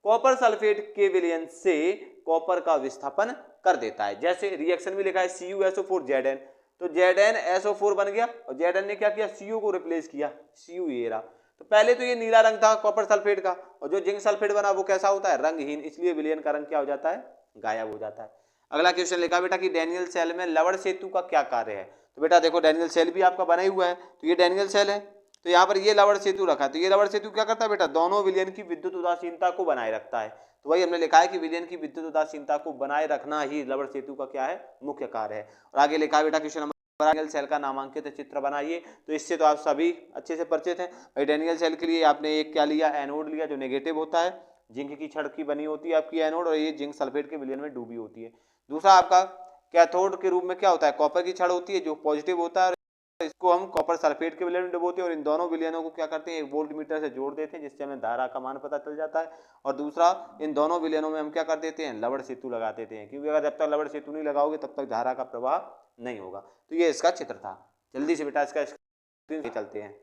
कॉपर सल्फेट के विलयन से कॉपर का विस्थापन कर देता है। जैसे रिएक्शन में लिखा है CuSO4Zn, तो ZnSO4 बन गया और Zn ने क्या किया, Cu को रिप्लेस किया, Cu ये रहा। तो पहले तो ये नीला रंग था कॉपर सल्फेट का, और जो जिंक सल्फेट बना वो कैसा होता है, रंगहीन, इसलिए विलयन का रंग क्या हो जाता है, गायब हो जाता है। अगला क्वेश्चन लिखा बेटा कि डैनियल सेल में लवण सेतु का क्या कार्य है। तो बेटा देखो डैनियल सेल भी आपका बना ही हुआ है, तो ये डैनियल सेल है, तो यहाँ पर ये लवण सेतु रखा है। तो ये लवण सेतु क्या करता है बेटा, दोनों विलयन की विद्युत उदासीनता को बनाए रखता है। तो वही हमने लिखा है कि विलयन की विद्युत उदासीनता को बनाए रखना ही लवण सेतु का क्या है, मुख्य कार्य है। और आगे लिखा है बेटा क्वेश्चन नंबर, डैनियल सेल का नामांकित चित्र बनाइए। तो इससे तो आप सभी अच्छे से परिचित हैं भाई। डैनियल सेल के लिए आपने एक क्या लिया, एनोड लिया जो नेगेटिव होता है, जिंक की छड़ की बनी होती है आपकी एनोड, और ये जिंक सल्फेट के विलयन में डूबी होती है। दूसरा आपका कैथोड के रूप में क्या होता है, कॉपर की छड़ होती है जो पॉजिटिव होता है, इसको हम कॉपर सल्फेट के विलयन में डुबोते हैं और इन दोनों विलयनों को क्या करते हैं, एक वोल्ट मीटर से जोड़ देते हैं जिससे हमें धारा का मान पता चल जाता है। और दूसरा, इन दोनों विलयनों में हम क्या कर देते हैं, लवण सेतु लगा देते हैं, क्योंकि अगर जब तक लवण सेतु नहीं लगाओगे तब तक धारा का प्रवाह नहीं होगा। तो ये इसका चित्र था। जल्दी से बेटा इसका स्क्रीन चलते हैं।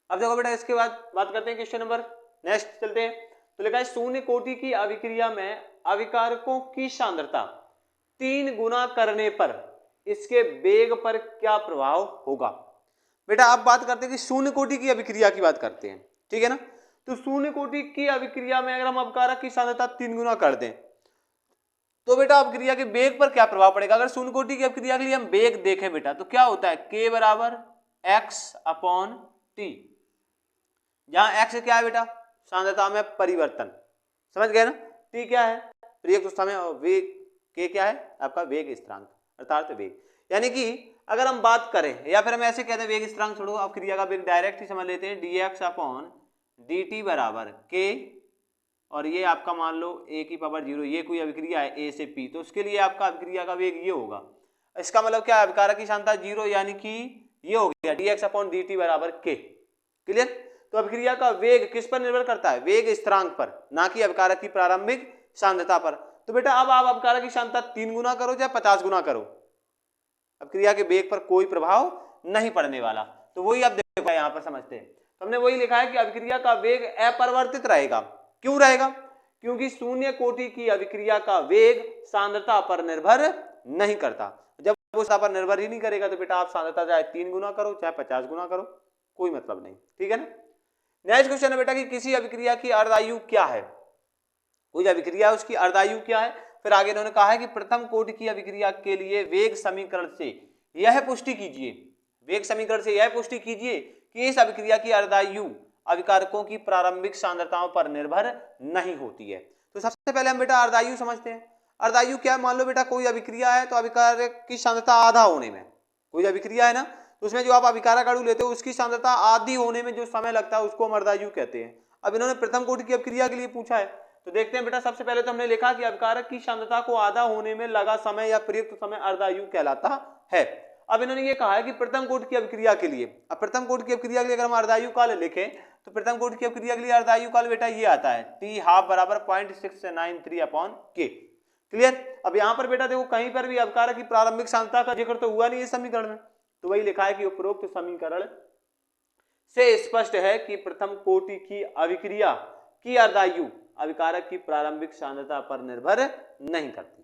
अब देखो बेटा इसके बाद बात करते हैं क्वेश्चन नंबर नेक्स्ट चलते हैं। तो लिखा है शून्य कोटि की अभिक्रिया में अभिकारकों की सांद्रता 3 गुना करने पर इसके वेग पर क्या प्रभाव होगा। बेटा आप बात करते हैं कि शून्य कोटि की अभिक्रिया की बात करते हैं, ठीक है ना। तो शून्य कोटि की अभिक्रिया में अगर हम अभिकारक की सांद्रता 3 गुना कर दें तो बेटा अभिक्रिया के वेग पर क्या प्रभाव पड़ेगा। अगर शून्य कोटि की अभिक्रिया के लिए हम वेग देखें बेटा तो क्या होता है, k बराबर x/t, जहां x क्या है बेटा, सांद्रता में परिवर्तन, समझ गए ना। t क्या है, प्रयुक्त समय, और वेग k क्या है आपका वेग स्थिरांक अर्थात वेग। यानी कि अगर हम बात करें या फिर हम ऐसे कहते हैं वेग स्थिरांक छोड़ो, आप क्रिया का वेग डायरेक्ट ही समझ लेते हैं, dx/dt बराबर k, और ये आपका मान लो a की पावर 0, ये कोई अभिक्रिया है a से p, तो उसके लिए आपका अभिक्रिया का वेग ये होगा। इसका मतलब क्या है, अभिकारक की सांद्रता 0, यानी कि ये हो गया dx/dt बराबर k। क्लियर। तो अभिक्रिया का वेग किस पर निर्भर करता है, वेग स्थिरांक पर, ना कि अभिकारक की प्रारंभिक सांद्रता पर। तो बेटा अब आप अभिकारक की सांद्रता 3 गुना करो चाहे 50 गुना करो, अभिक्रिया के वेग पर कोई प्रभाव नहीं पड़ने वाला। तो वही आप देखो यहां पर समझते हैं, तो हमने वही लिखा है कि अभिक्रिया का वेग अपरिवर्तित रहेगा। क्यों रहेगा, क्योंकि शून्य कोटि की अभिक्रिया का वेग सांद्रता पर निर्भर नहीं करता। जब वो पर निर्भर ही नहीं करेगा तो बेटा आप सांद्रता चाहे 3 गुना करो चाहे 50 गुना करो, कोई मतलब नहीं, ठीक है ना। नेक्स्ट क्वेश्चन है बेटा कि किसी अभिक्रिया की अर्धायु क्या है, कोई अभिक्रिया है उसकी अर्धायु क्या है। फिर आगे इन्होंने कहा है कि प्रथम कोटि की अभिक्रिया के लिए वेग समीकरण से यह पुष्टि कीजिए, वेग समीकरण से यह पुष्टि कीजिए कि इस अभिक्रिया की अर्धायु अभिकारकों की प्रारंभिक सांद्रताओं पर निर्भर नहीं होती है। तो सबसे पहले हम बेटा अर्धायु समझते हैं। अर्धायु क्या है, मान लो बेटा कोई अभिक्रिया है तो अभिकारक की सांद्रता आधा होने में, कोई अभिक्रिया है ना, तो उसमें जो आप अभिकारक अणु लेते हो उसकी सांद्रता आधी होने में जो समय लगता है उसको हम अर्धायु कहते हैं। अब इन्होंने प्रथम कोटि की अभिक्रिया के लिए पूछा है, तो देखते हैं बेटा। सबसे पहले तो हमने लिखा कि अभिकारक की सांद्रता को आधा होने में लगा समय या प्रयुक्त समय अर्धायु कहलाता है। अब इन्होंने ये कहा है कि प्रथम कोटि की अभिक्रिया के लिए, अब प्रथम कोटि की अभिक्रिया के लिए अगर हम अर्धायु काल लिखें तो प्रथम कोटि की अभिक्रिया के लिए अर्धायु काल बेटा ये आता है t½ बराबर 0.693/k। क्लियर। अब यहां पर बेटा देखो कहीं पर भी अभिकारक की प्रारंभिक सांद्रता का जिक्र तो हुआ नहीं है समीकरण में, तो वही लिखा है कि उपरोक्त समीकरण से स्पष्ट है कि प्रथम कोटि की अभिक्रिया की अर्धायु अभिकारक की प्रारंभिक सांद्रता पर निर्भर नहीं करती,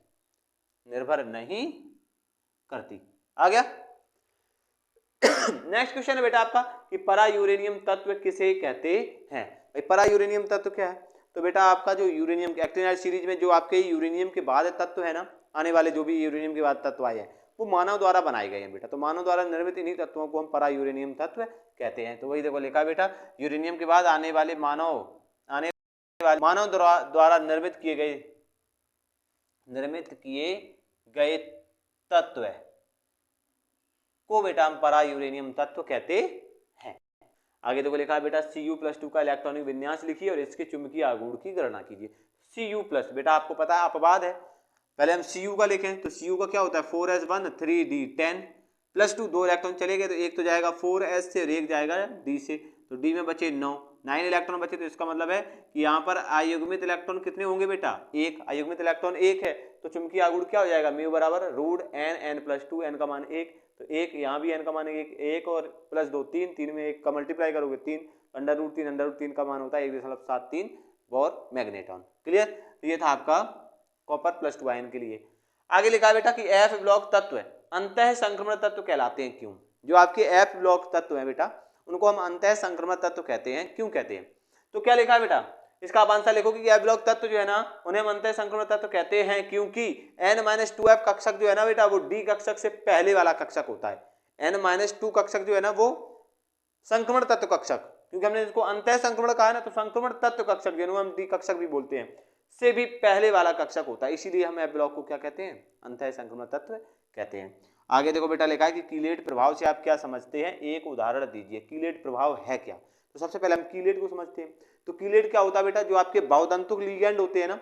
निर्भर नहीं करती। आ गया। नेक्स्ट क्वेश्चन है बेटा आपका कि परा यूरेनियम तत्व किसे कहते हैं। भाई परा यूरेनियम तत्व क्या है, तो बेटा आपका जो यूरेनियम एक्टिनाइड सीरीज में जो आपके यूरेनियम के बाद तत्व है ना, आने वाले जो भी यूरेनियम के बाद तत्व आए हैं वो मानव द्वारा बनाए गए हैं बेटा। तो मानव द्वारा निर्मित इन्हीं तत्वों को हम परा यूरेनियम तत्व कहते हैं। तो वही देखो लिखा बेटा, यूरेनियम के बाद आने वाले मानव द्वारा निर्मित किए गए तत्व को बेटा हम परा यूरेनियम तत्व कहते हैं। आगे देखो लिखा है बेटा Cu+2 का इलेक्ट्रॉनिक विन्यास लिखिए और इसके चुंबकीय आघूर्ण की गणना कीजिए। Cu+ बेटा आपको पता है अपवाद है, पहले हम Cu का लिखें तो Cu का क्या होता है 4s1 3d10 +2, 2 इलेक्ट्रॉन चले गए तो एक तो जाएगा 4s से और एक जाएगा d से, तो d में बचे 9 इलेक्ट्रॉन बचे। तो इसका मतलब है कि यहाँ पर अयुग्मित इलेक्ट्रॉन कितने होंगे बेटा, एक। अयुग्मित इलेक्ट्रॉन एक है तो चुंबकीय आघूर्ण क्या हो जाएगा, म्यू बराबर √n+2, n का मान 1, तो एक यहाँ भी n का मान 1 और +2 3 में 1 का मल्टीप्लाई करोगे 3, √3 का मान होता है 1.73 बोर मैग्नेटॉन। क्लियर। तो ये था आपका कॉपर +2 आयन के लिए। आगे लिखा है बेटा कि F ब्लॉक तत्व अंतः संक्रमण तत्व कहलाते हैं क्यों। जो आपके F ब्लॉक तत्व है बेटा उनको हम अंतः संक्रमण तत्व कहते हैं, क्यों कहते हैं। तो क्या लिखा है बेटा, इसका आप आंसर लिखोगे कि F ब्लॉक तत्व जो है ना उन्हें हम अंतः संक्रमण तत्व कहते हैं क्योंकि N-2F कक्षक जो है ना बेटा वो D कक्षक से पहले वाला कक्षक होता है। N-2 कक्षक जो है ना वो संक्रमण तत्व कक्षक, क्योंकि हमने इसको अंतः संक्रमण कहा है ना, तो संक्रमण तत्व कक्षक जिन्हें हम D कक्षक भी बोलते हैं से भी पहले वाला कक्षक होता है, इसीलिए हम F ब्लॉक को क्या कहते हैं, अंतः संक्रमण तत्व कहते हैं। आगे देखो बेटा लिखा है कि कीलेट प्रभाव से आप क्या समझते हैं, एक उदाहरण दीजिए। कीलेट प्रभाव है क्या, तो सबसे पहले हम कीलेट को समझते हैं। तो कीलेट क्या होता है बेटा, जो आपके बहुधातुक लिगेंड होते हैं ना,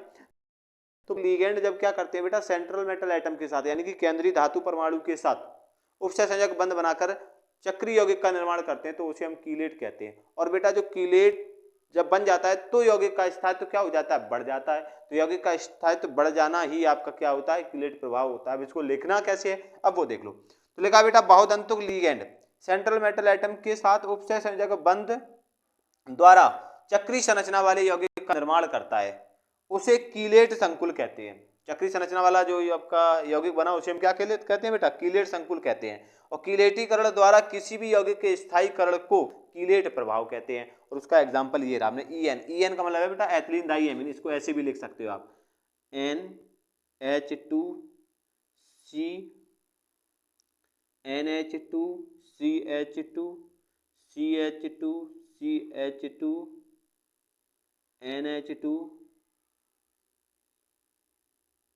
तो लिगेंड जब क्या करते हैं बेटा, सेंट्रल मेटल एटम के साथ यानी कि केंद्रीय धातु परमाणु के साथ उपसंयोजक बंध बनाकर चक्रीय यौगिक का निर्माण करते हैं, तो उसे हम कीलेट कहते हैं। और बेटा जो कीलेट जब बन जाता है तो यौगिक का स्थायित्व क्या हो जाता है, बढ़ जाता है। तो यौगिक का स्थायित्व बढ़ जाना ही आपका क्या होता है, कीलेट प्रभाव होता है। अब इसको लिखना कैसे है, अब वो देख लो। तो लिखा बेटा बहुधातुक लिगेंड सेंट्रल मेटल एटम के साथ उपसंयोजक बंध द्वारा चक्रीय संरचना वाले यौगिक का निर्माण करता है, उसे कीलेट संकुल कहते हैं। चक्रीय संरचना वाला जो आपका यौगिक बना उसे हम क्या कहते हैं बेटा, कीलेट संकुल कहते हैं। और कीलेटीकरण द्वारा किसी भी यौगिक के स्थायीकरण को कीलेट प्रभाव कहते हैं। और उसका एग्जांपल ये रहा आपने EN का मतलब है बेटा एथिलीन डाइएमीन, इसको ऐसे भी लिख सकते हो आप NH2C NH2 CH2 CH2 CH2 NH2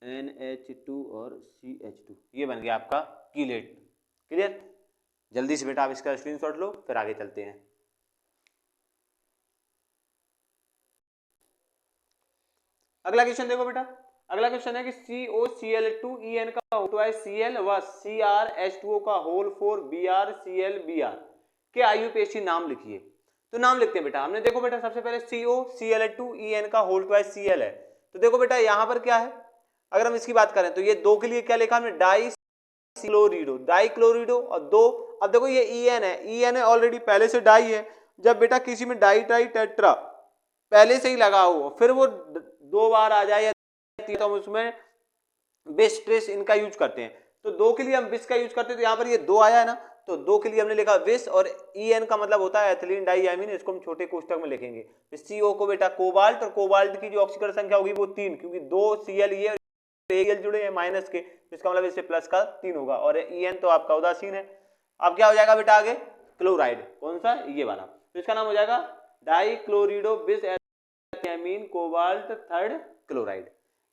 NH2 और CH2, ये बन गया आपका कीलेट। क्लियर? जल्दी से बेटा आप इसका स्क्रीनशॉट लो, फिर आगे चलते हैं। अगला क्वेश्चन देखो बेटा, अगला क्वेश्चन है कि COCl2En का Cl व CrH2O का होल 4 BrClBr के आयुपेशी नाम लिखिए। तो नाम लिखते हैं बेटा। हमने देखो बेटा सबसे पहले COCl2En का होल ट्वाइस Cl है, तो देखो बेटा यहाँ पर क्या है, अगर हम इसकी बात करें तो ये दो के लिए क्या लिखा हमने, डाइक्लोरिडो और दो। अब देखो ये En है ऑलरेडी पहले से डाई है। जब बेटा किसी में डाई टेट्रा पहले से ही लगा हो फिर वो दो बार आ जाए या तो हम उसमें बिस ट्रेस इनका यूज करते हैं। तो दो के लिए हम बिस का यूज करते हैं, तो यहाँ पर ये दो आया है ना, तो दो के लिए हमने लिखा विस। और En का मतलब होता है एथिलीन डाइएमीन, इसको हम छोटे कोष्टक में लिखेंगे। CO को बेटा कोबाल्ट, और कोबाल्ट की जो ऑक्सीकरण संख्या होगी वो 3, क्योंकि दो Cl ये Cl जुड़े हैं माइनस के, इसका मतलब इससे प्लस का 3 होगा। और En तो आपका उदासीन है। अब क्या हो जाएगा बेटा आगे, क्लोराइड, कौन सा, ये वाला, तो इसका नाम हो जाएगा डाइक्लोरिडो बिस एमीन कोबाल्ट थर्ड क्लोराइड।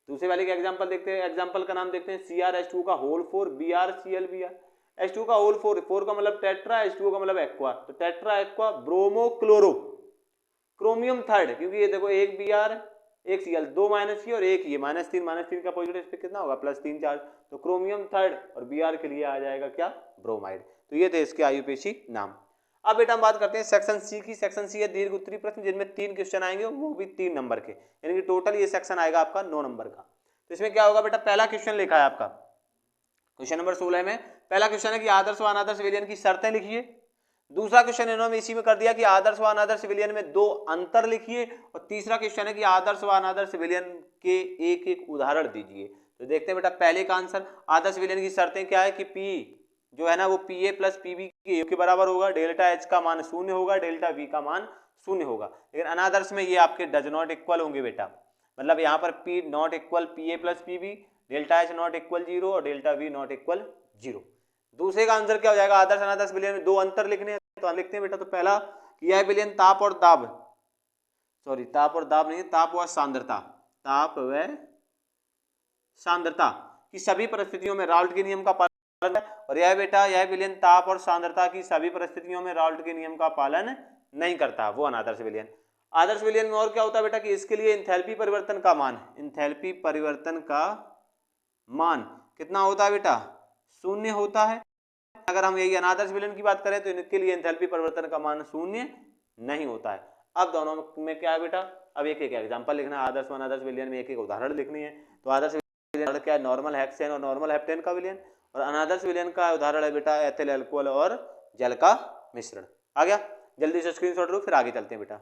दूसरे वाले का एग्जांपल देखते हैं, एग्जांपल का नाम देखते हैं CrH2 का होल 4 BrClBr। H2 का होल 4 का मतलब टेट्रा, H2O का मतलब एक्वा, तो tetra aqua bromo chloro chromium third, क्योंकि ये देखो एक Br एक Cl, दो माइनस की और एक ये -3 का पॉजिटिव स्पिन कितना होगा, +3 चार्ज, तो क्रोमियम थर्ड और Br के लिए आ जाएगा क्या, ब्रोमाइड। तो ये थे इसके आयुपेशी नाम। अब बेटा हम बात करते हैं सेक्शन सी की। सेक्शन सी है दीर्घ उत्तरी प्रश्न, जिनमें 3 क्वेश्चन आएंगे, वो भी 3 नंबर के, यानी कि टोटल ये सेक्शन आएगा आपका 9 नंबर का। तो इसमें क्या होगा बेटा, पहला क्वेश्चन लिखा है आपका क्वेश्चन नंबर 16 में। पहला क्वेश्चन है कि आदर्श व अनादर्श विलयन की शर्तें लिखिए। दूसरा क्वेश्चन इन्होंने इसी में कर दिया कि आदर्श व अनादर्श विलयन में 2 अंतर लिखिए। और तीसरा क्वेश्चन है कि आदर्श व अनादर्श विलयन के एक एक उदाहरण दीजिए। तो देखते हैं बेटा पहले का आंसर, आदर्श विलयन की शर्तें क्या है कि P जो है ना वो Pa प्लस Pb के बराबर होगा, डेल्टा H का मान 0 होगा, डेल्टा V का मान 0 होगा। लेकिन अनादर्श में ये आपके डज नॉट इक्वल होंगे बेटा, मतलब यहाँ पर P not equal Pa plus Pb, delta H not equal 0 और डेल्टा V नॉट इक्वल 0। दूसरे का आंसर क्या हो जाएगा, आदर्श अनादर्श विलयन में 2 अंतर लिखने हैं, तो हम लिखते हैं बेटा। तो पहला यह विलयन ताप और दाब, सॉरी ताप और दाब नहीं, ताप व सांद्रता, ताप व सांद्रता की सभी परिस्थितियों में राउल्ट के नियम का पालन है। और यह बेटा यह विलयन ताप और सांद्रता की सभी परिस्थितियों में राउल्ट के नियम का पालन नहीं करता, वो अनादर्श विलयन। आदर्श विलयन में और क्या होता है बेटा कि इसके लिए एंथैल्पी परिवर्तन का मान, एंथैल्पी परिवर्तन का मान कितना होता है बेटा, 0 होता है। अगर हम यही अनादर्श विलयन की बात करें तो इनके लिए एंथैल्पी परिवर्तन का मान 0 नहीं होता है। अब दोनों में क्या है बेटा, अब एक एक एग्जांपल लिखना है। आदर्श व अनादर्श विलयन में एक एक उदाहरण लिखनी है। तो आदर्श विलयन क्या है, नॉर्मल हेक्सेन और नॉर्मल हेप्टेन का विलयन, और अनादर्श विलयन का उदाहरण है बेटा एथिल अल्कोहल और जल का मिश्रण। आ गया, जल्दी से स्क्रीनशॉट लो, फिर आगे चलते हैं बेटा।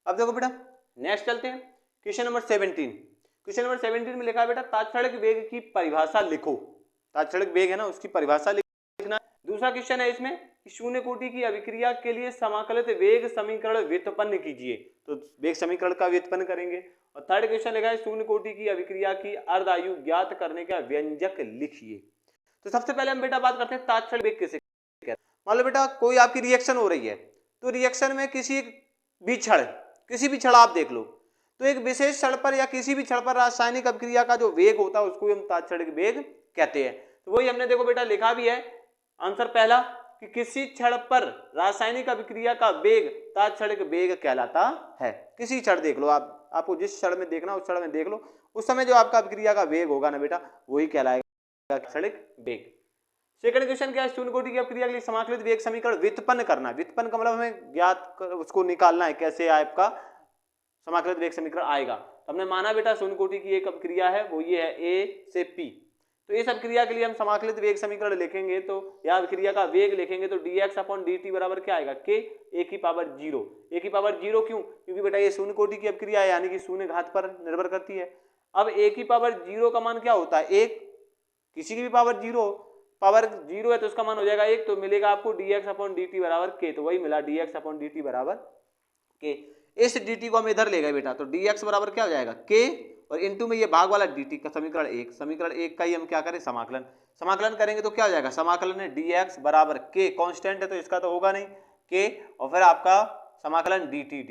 अब देखो बेटा नेक्स्ट चलते हैं क्वेश्चन नंबर 17। क्वेश्चन नंबर 17 में लिखा है बेटा तात्क्षणिक वेग की परिभाषा लिखो। तात्क्षणिक वेग है ना, उसकी परिभाषा लिखना। दूसरा क्वेश्चन है इसमें कि शून्य कोटि की अभिक्रिया के लिए समाकलित वेग समीकरण व्युत्पन्न कीजिए। तो वेग समीकरण का व्युत्पन्न करेंगे। और थर्ड क्वेश्चन लिखा है शून्य कोटि की अभिक्रिया की अर्धायु ज्ञात करने का व्यंजक लिखिए। तो सबसे पहले हम बेटा बात करते हैं तात्क्षणिक वेग किसे कहते हैं। मान लो बेटा कोई आपकी रिएक्शन हो रही है, तो रिएक्शन में किसी भी क्षण आप देख लो, तो एक विशेष क्षण पर या किसी भी क्षण पर रासायनिक अभिक्रिया का जो वेग होता है उसको हम तात्क्षणिक वेग कहते हैं। तो वही हमने देखो बेटा लिखा भी है आंसर पहला कि किसी क्षण पर रासायनिक अभिक्रिया का वेग तात्क्षणिक वेग कहलाता है। किसी क्षण देख लो आप, आपको जिस क्षण में देखना उस क्षण में देख लो, उस समय जो आपका अभिक्रिया का वेग होगा ना बेटा वही कहलाएगा तात्क्षणिक वेग। सेकंड क्वेश्चन क्या है, शून्य कोटि की अभिक्रिया के लिए समाकलित वेग समीकरण व्युत्पन्न करना। व्युत्पन्न का मतलब हमें ज्ञात कर उसको निकालना है, कैसे आपका समाकलित वेग समीकरण आएगा। तो हमने माना बेटा शून्य कोटि की एक अभिक्रिया है, वो ये है ए से पी। तो इस अभिक्रिया के लिए हम समाकलित वेग समीकरण लिखेंगे तो या अभिक्रिया का वेग लिखेंगे तो dx अपॉन dt बराबर क्या आएगा, k a की पावर 0। a की पावर 0 क्यों, क्योंकि बेटा ये शून्य कोटि की अभिक्रिया है, यानी कि शून्य घात पर निर्भर करती है। अब a की पावर 0 का मान क्या होता है, एक, किसी की भी पावर 0 है तो उसका मान हो जाएगा 1, तो मिलेगा आपको dx अपॉन dt बराबर k। तो वही मिला dx अपॉन dt बराबर k। इस dt को हम इधर ले गए बेटा, तो dx बराबर क्या हो जाएगा k, और इनटू में ये भाग वाला dt का समीकरण एक का ही हम क्या करें, समाकलन करेंगे तो क्या हो जाएगा, समाकलन है dx बराबर k, कांस्टेंट है तो इसका तो होगा नहीं k, और फिर आपका समाकलन dt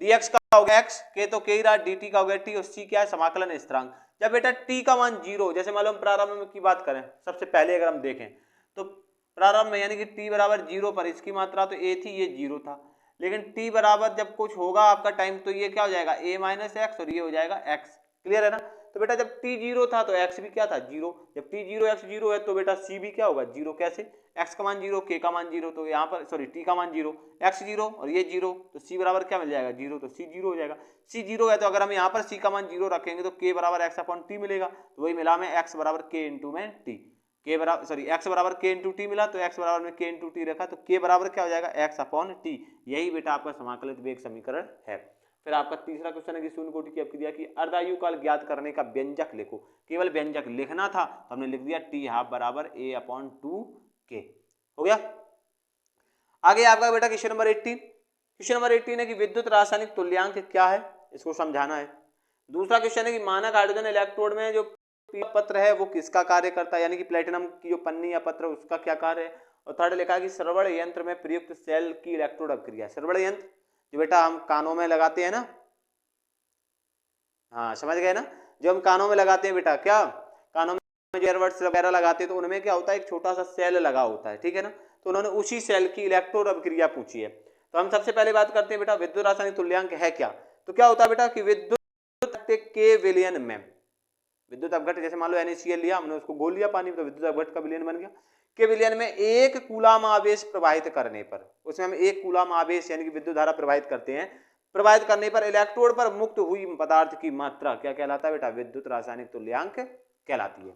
dx का हो गया x, k तो k ही रहा, dt का हो गया t, और c क्या है, समाकलन स्थिरांक। जब बेटा t का मान 0, जैसे मान लो हम प्रारंभ में की बात करें, सबसे पहले अगर हम देखें तो प्रारंभ में यानी कि t बराबर 0 पर इसकी मात्रा तो a थी, ये 0 था, लेकिन t बराबर जब कुछ होगा आपका टाइम तो ये क्या हो जाएगा a माइनस एक्स, और ये हो जाएगा x। क्लियर है ना। तो बेटा जब t 0 था तो x भी क्या था 0, जब t 0 x 0 है तो बेटा c भी क्या होगा 0। कैसे, x का मान 0, k का मान 0, तो यहाँ पर सॉरी t का मान 0, x 0 और ये 0, तो c बराबर क्या मिल जाएगा 0, तो c 0 हो जाएगा। c 0 है तो अगर हम यहाँ पर c का मान 0 रखेंगे तो k बराबर x अपॉन t मिलेगा, तो वही मिला हमें x बराबर k इंटू में t, k बराबर सॉरी x बराबर k इंटू टी मिला, तो x बराबर में k इंटू टी रखा तो k बराबर क्या हो जाएगा x अपॉन टी। यही बेटा आपका समाकलित वेग समीकरण है। फिर आपका तीसरा क्वेश्चन है कि शून्य कोटि की अभिक्रिया की अर्धायु काल ज्ञात करने का व्यंजक लिखो। केवल व्यंजक लिखना था तो हमने लिख दिया टी हाफ बराबर a अपॉन 2k। हो गया। आगे आपका बेटा क्वेश्चन नंबर 18 है कि विद्युत रासायनिक तुल्यांक क्या है, इसको समझाना है। दूसरा क्वेश्चन है कि मानक हाइड्रोजन इलेक्ट्रोड में जो पत्र है वो किसका कार्य करता है, यानी कि प्लेटिनम की जो पन्नी या पत्र उसका क्या कार्य है। और थर्ड लिखा है कि श्रवण यंत्र में प्रयुक्त सेल की इलेक्ट्रोड अभिक्रिया। श्रवण यंत्र जो बेटा हम कानों में लगाते हैं ना, हाँ समझ गए ना, जो हम कानों में लगाते हैं बेटा, क्या कानों में जो एयरबड्स वगैरह लगाते हैं तो उनमें क्या होता है, एक छोटा सा सेल लगा होता है, ठीक है ना। तो उन्होंने उसी सेल की इलेक्ट्रोड अभिक्रिया पूछी है। तो हम सबसे पहले बात करते हैं बेटा विद्युत रासायनिक तुल्यांक है क्या। तो क्या होता है बेटा कि विद्युत के विलयन में, विद्युत अपघट्ट जैसे मान लो NaCl लिया हमने, उसको घोल लिया पानी में, तो विद्युत अपघट्ट का विलयन बन गया। के विलयन में एक कूलाम आवेश प्रवाहित करने पर, उसमें हम एक कूलाम आवेश यानी कि विद्युत धारा प्रवाहित करते हैं, प्रवाहित करने पर इलेक्ट्रोड पर मुक्त हुई पदार्थ की मात्रा क्या कहलाता है बेटा, विद्युत रासायनिक तुल्यांक कहलाती है।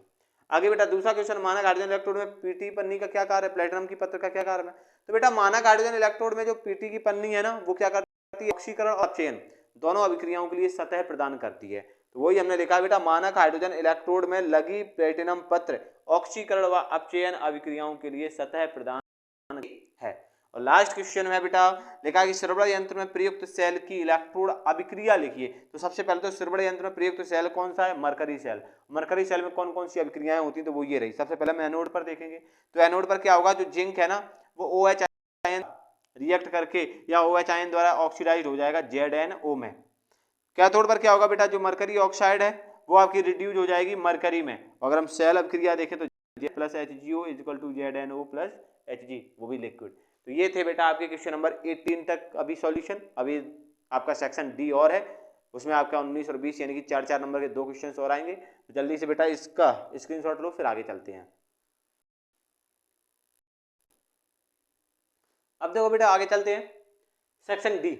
आगे बेटा दूसरा क्वेश्चन, मानक हाइड्रोजन इलेक्ट्रोड में पीटी पन्नी का क्या कार्य है, प्लेटिनम की पत्र का क्या कार्य है। तो बेटा मानक हाइड्रोजन इलेक्ट्रोड में जो पीटी की पन्नी है ना वो क्या करती है, ऑक्सीकरण और अपचयन दोनों अभिक्रियाओं के लिए सतह प्रदान करती है। तो वही हमने लिखा बेटा मानक हाइड्रोजन इलेक्ट्रोड में लगी प्लेटिनम पत्र ऑक्सीकरण व अपचयन अभिक्रियाओं के लिए सतह प्रदान है। और लास्ट क्वेश्चन है बेटा लिखा कि श्रवण यंत्र में प्रयुक्त सेल की इलेक्ट्रोड अभिक्रिया लिखिए। तो सबसे पहले तो श्रवण यंत्र में प्रयुक्त सेल कौन सा है, मरकरी सेल। मरकरी सेल में कौन कौन सी अभिक्रियाएं होती हैं, तो वो ये रही। सबसे पहले हम एनोड पर देखेंगे, तो एनोड पर क्या होगा, जो जिंक है ना वो OH आयन रिएक्ट करके या OH आयन द्वारा ऑक्सीडाइज हो जाएगा ZnO में। कैथोड पर क्या होगा बेटा, जो मरकरी ऑक्साइड है वो आपकी रिड्यूज हो जाएगी मरकरी में। अगर हम सेल अभिक्रिया देखें तो plus HgO equal to ZnO plus Hg, वो भी लिक्विड। तो ये थे बेटा आपके क्वेश्चन नंबर 18 तक अभी सॉल्यूशन। अभी आपका सेक्शन डी और है, उसमें आपका 19 और 20 यानी कि 4-4 नंबर के 2 क्वेश्चन और आएंगे। तो जल्दी से बेटा इसका स्क्रीनशॉट लो, फिर आगे चलते हैं। अब देखो बेटा आगे चलते हैं सेक्शन डी।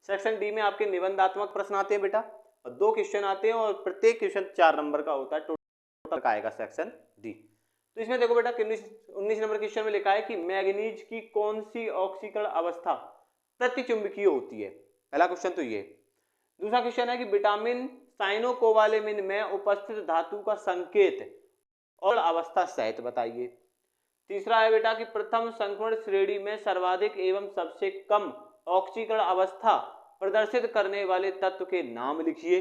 सेक्शन डी में आपके निबंधात्मक प्रश्न आते हैं बेटा, और 2 क्वेश्चन आते हैं, और प्रत्येक क्वेश्चन 4 नंबर का होता है, टोटल का आएगा सेक्शन डी। तो इसमें देखो बेटा 19 नंबर क्वेश्चन में लिखा है कि मैग्नीज की कौन सी ऑक्सीकरण अवस्था प्रतिचुंबकीय होती है। पहला क्वेश्चन तो ये। दूसरा क्वेश्चन है कि विटामिन साइनोकोबालेमिन में उपस्थित धातु का संकेत और अवस्था सहित बताइए। तीसरा है बेटा कि प्रथम संक्रमण श्रेणी में सर्वाधिक एवं सबसे कम ऑक्सीकरण अवस्था प्रदर्शित करने वाले तत्व के नाम लिखिए।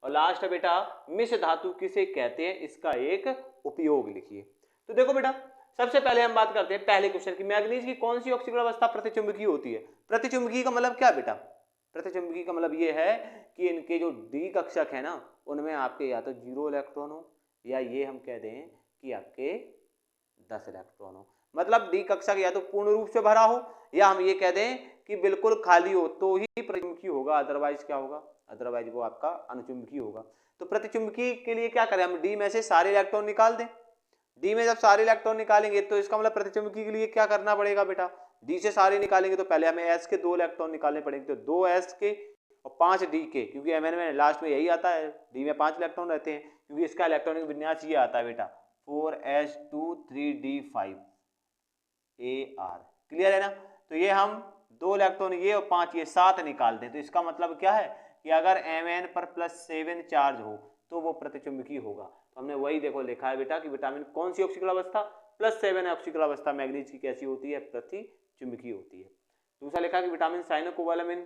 और लास्ट है बेटा मिश्र धातु किसे कहते हैं, इसका एक उपयोग लिखिए। तो देखो बेटा सबसे पहले हम बात करते हैं पहले क्वेश्चन की, मैग्नीज की कौन सी ऑक्सीकरण अवस्था प्रतिचुंबकीय होती है। प्रतिचुंबकीय का मतलब क्या बेटा, प्रतिचुंबकीय का मतलब ये है कि इनके जो डी कक्षक है ना उनमें आपके या तो 0 इलेक्ट्रॉन हो, या ये हम कह दें कि आपके 10 इलेक्ट्रॉन हो। मतलब डी कक्षक या तो पूर्ण रूप से भरा हो या हम ये कह दें कि बिल्कुल खाली हो तो ही प्रतिचुंबकीय होगा, अदरवाइज क्या होगा, अदरवाइज वो आपका अनुचुंबकीय होगा। तो प्रतिचुंबकीय के लिए क्या करें, हम डी में से सारे इलेक्ट्रॉन निकाल दें। डी में जब सारे इलेक्ट्रॉन निकालेंगे तो इसका मतलब प्रतिचुंबकीय के लिए क्या करना पड़ेगा बेटा, डी से सारे निकालेंगे तो पहले हमें एस के 2 इलेक्ट्रॉन निकालने पड़ेंगे, तो 2 एस के और 5 डी के, क्योंकि एमएन में लास्ट में यही आता है, डी में 5 इलेक्ट्रॉन रहते हैं, क्योंकि इसका इलेक्ट्रॉनिक विन्यास ये आता है बेटा 4s2 3d5 AR। क्लियर है ना। तो ये हम 2 इलेक्ट्रॉन ये और 5 ये 7 निकाल दें, तो इसका मतलब क्या है कि अगर Mn पर +7 चार्ज हो तो वो प्रतिचुंबकीय होगा। तो हमने वही देखो लिखा है बेटा कि विटामिन कौन सी ऑक्सीकरण अवस्था, +7 ऑक्सीकरण अवस्था मैग्नीज की कैसी होती है, प्रतिचुंबकीय होती है। दूसरा लिखा कि विटामिन साइनोकोबालामिन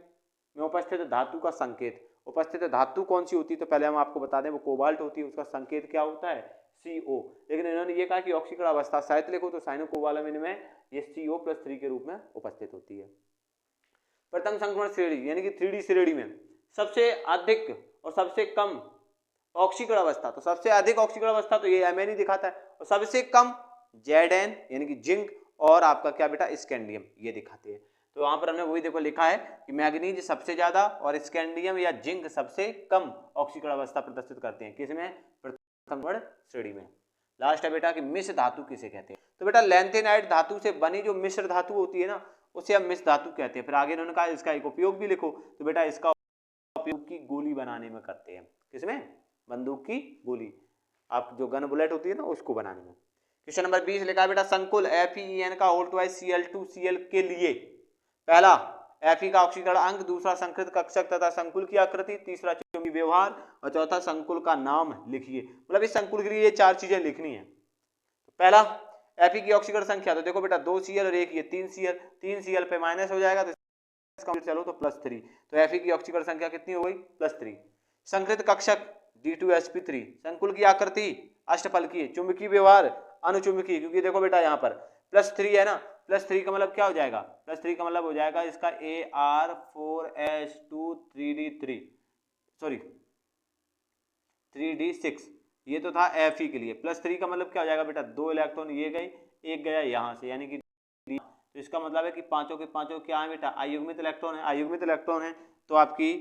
में उपस्थित धातु का संकेत, उपस्थित धातु कौन सी होती है, तो पहले हम आपको बता दें वो कोबाल्ट होती है, उसका संकेत क्या होता है CO। लेकिन इन्होंने ये कहा कि ऑक्सीकरण अवस्था शायद लिखो, तो साइनोकोबालामिन में ये CO+3 के रूप में उपस्थित होती है। प्रथम संक्रमण श्रेणी यानी कि 3D श्रेणी में सबसे अधिक और सबसे कम ऑक्सीकरण अवस्था, तो सबसे अधिक ऑक्सीकरण अवस्था तो ये Mn ही दिखाता है, और सबसे कम Zn यानी कि जिंक और आपका क्या बेटा स्कैंडियम ये दिखाते हैं। तो वहां पर हमने वही देखो लिखा है कि मैग्नीज सबसे ज्यादा और स्कैंडियम या जिंक सबसे कम ऑक्सीकरण अवस्था प्रदर्शित करते हैं, किसमें, प्रथम श्रेणी में। लास्ट है बेटा कि मिश्र धातु किसे कहते हैं, तो बेटा लैंथेनाइट धातु से बनी जो मिश्र धातु होती है ना उसे हम मिश्र धातु कहते हैं। फिर आगे इन्होंने कहा इसका एक उपयोग भी लिखो, तो बेटा इसका उपयोग की गोली बनाने में करते हैं, किसमें, बंदूक की गोली, आप जो गन बुलेट होती है ना उसको बनाने में। क्वेश्चन नंबर 20 लिखा है बेटा संकुल FeN का Cl2Cl के लिए पहला Fe का ऑक्सीकरण अंक, दूसरा संकृत कक्षक तथा संकुल की आकृति, तीसरा चुंबकीय व्यवहार और चौथा संकुल का नाम लिखिए। मतलब इस संकुल के लिए ये 4 चीजें लिखनी है। पहला Fe की ऑक्सीकरण संख्या, तो देखो बेटा 2 Cl और 1 ये 3 Cl, 3 Cl पे माइनस हो जाएगा तो चलो तो +3, तो Fe की ऑक्सीकरण संख्या कितनी हो गई, +3। संकृत कक्षक D2sp3, संकुल की आकृति अष्टफलकीय, चुंबकीय व्यवहार अनुचुंबकीय, क्योंकि देखो बेटा यहाँ पर +3 है ना, +3 का मतलब क्या हो जाएगा, +3 का मतलब हो जाएगा इसका Ar4s2 3d3 सॉरी 3d6, ये तो था Fe के लिए। +3 का मतलब क्या हो जाएगा बेटा, 2 इलेक्ट्रॉन ये गए, एक गया यहाँ से, यानी कि तो इसका मतलब है कि पांचों के पांचों क्या है बेटा, अयुग्मित इलेक्ट्रॉन है, अयुग्मित इलेक्ट्रॉन है, तो आपकी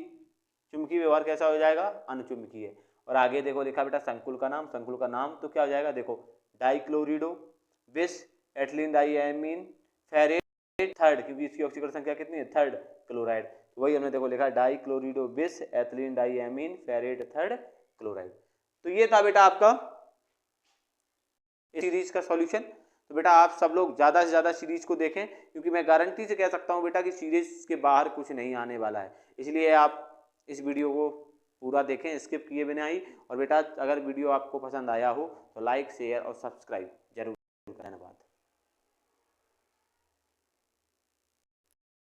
चुंबकीय व्यवहार कैसा हो जाएगा, अनुचुंबकीय। और आगे देखो लिखा बेटा संकुल का नाम, संकुल का नाम तो क्या हो जाएगा, देखो डाइक्लोरिडो bis ethylene diamine ferrate third, क्योंकि इसकी ऑक्सीकरण संख्या कितनी है, थर्ड क्लोराइड, तो वही हमने देखो लिखा dichlorido bis ethylene diamine ferrate third chloride. तो ये था बेटा आपका सीरीज का सॉल्यूशन। तो बेटा आप सब लोग ज़्यादा से ज़्यादा सीरीज को देखें, क्योंकि मैं गारंटी से कह सकता हूँ बेटा कि सीरीज के बाहर कुछ नहीं आने वाला है, इसलिए आप इस वीडियो को पूरा देखें स्किप किए बिना ही। और बेटा अगर वीडियो आपको पसंद आया हो तो लाइक शेयर और सब्सक्राइब जरूर। धन्यवाद।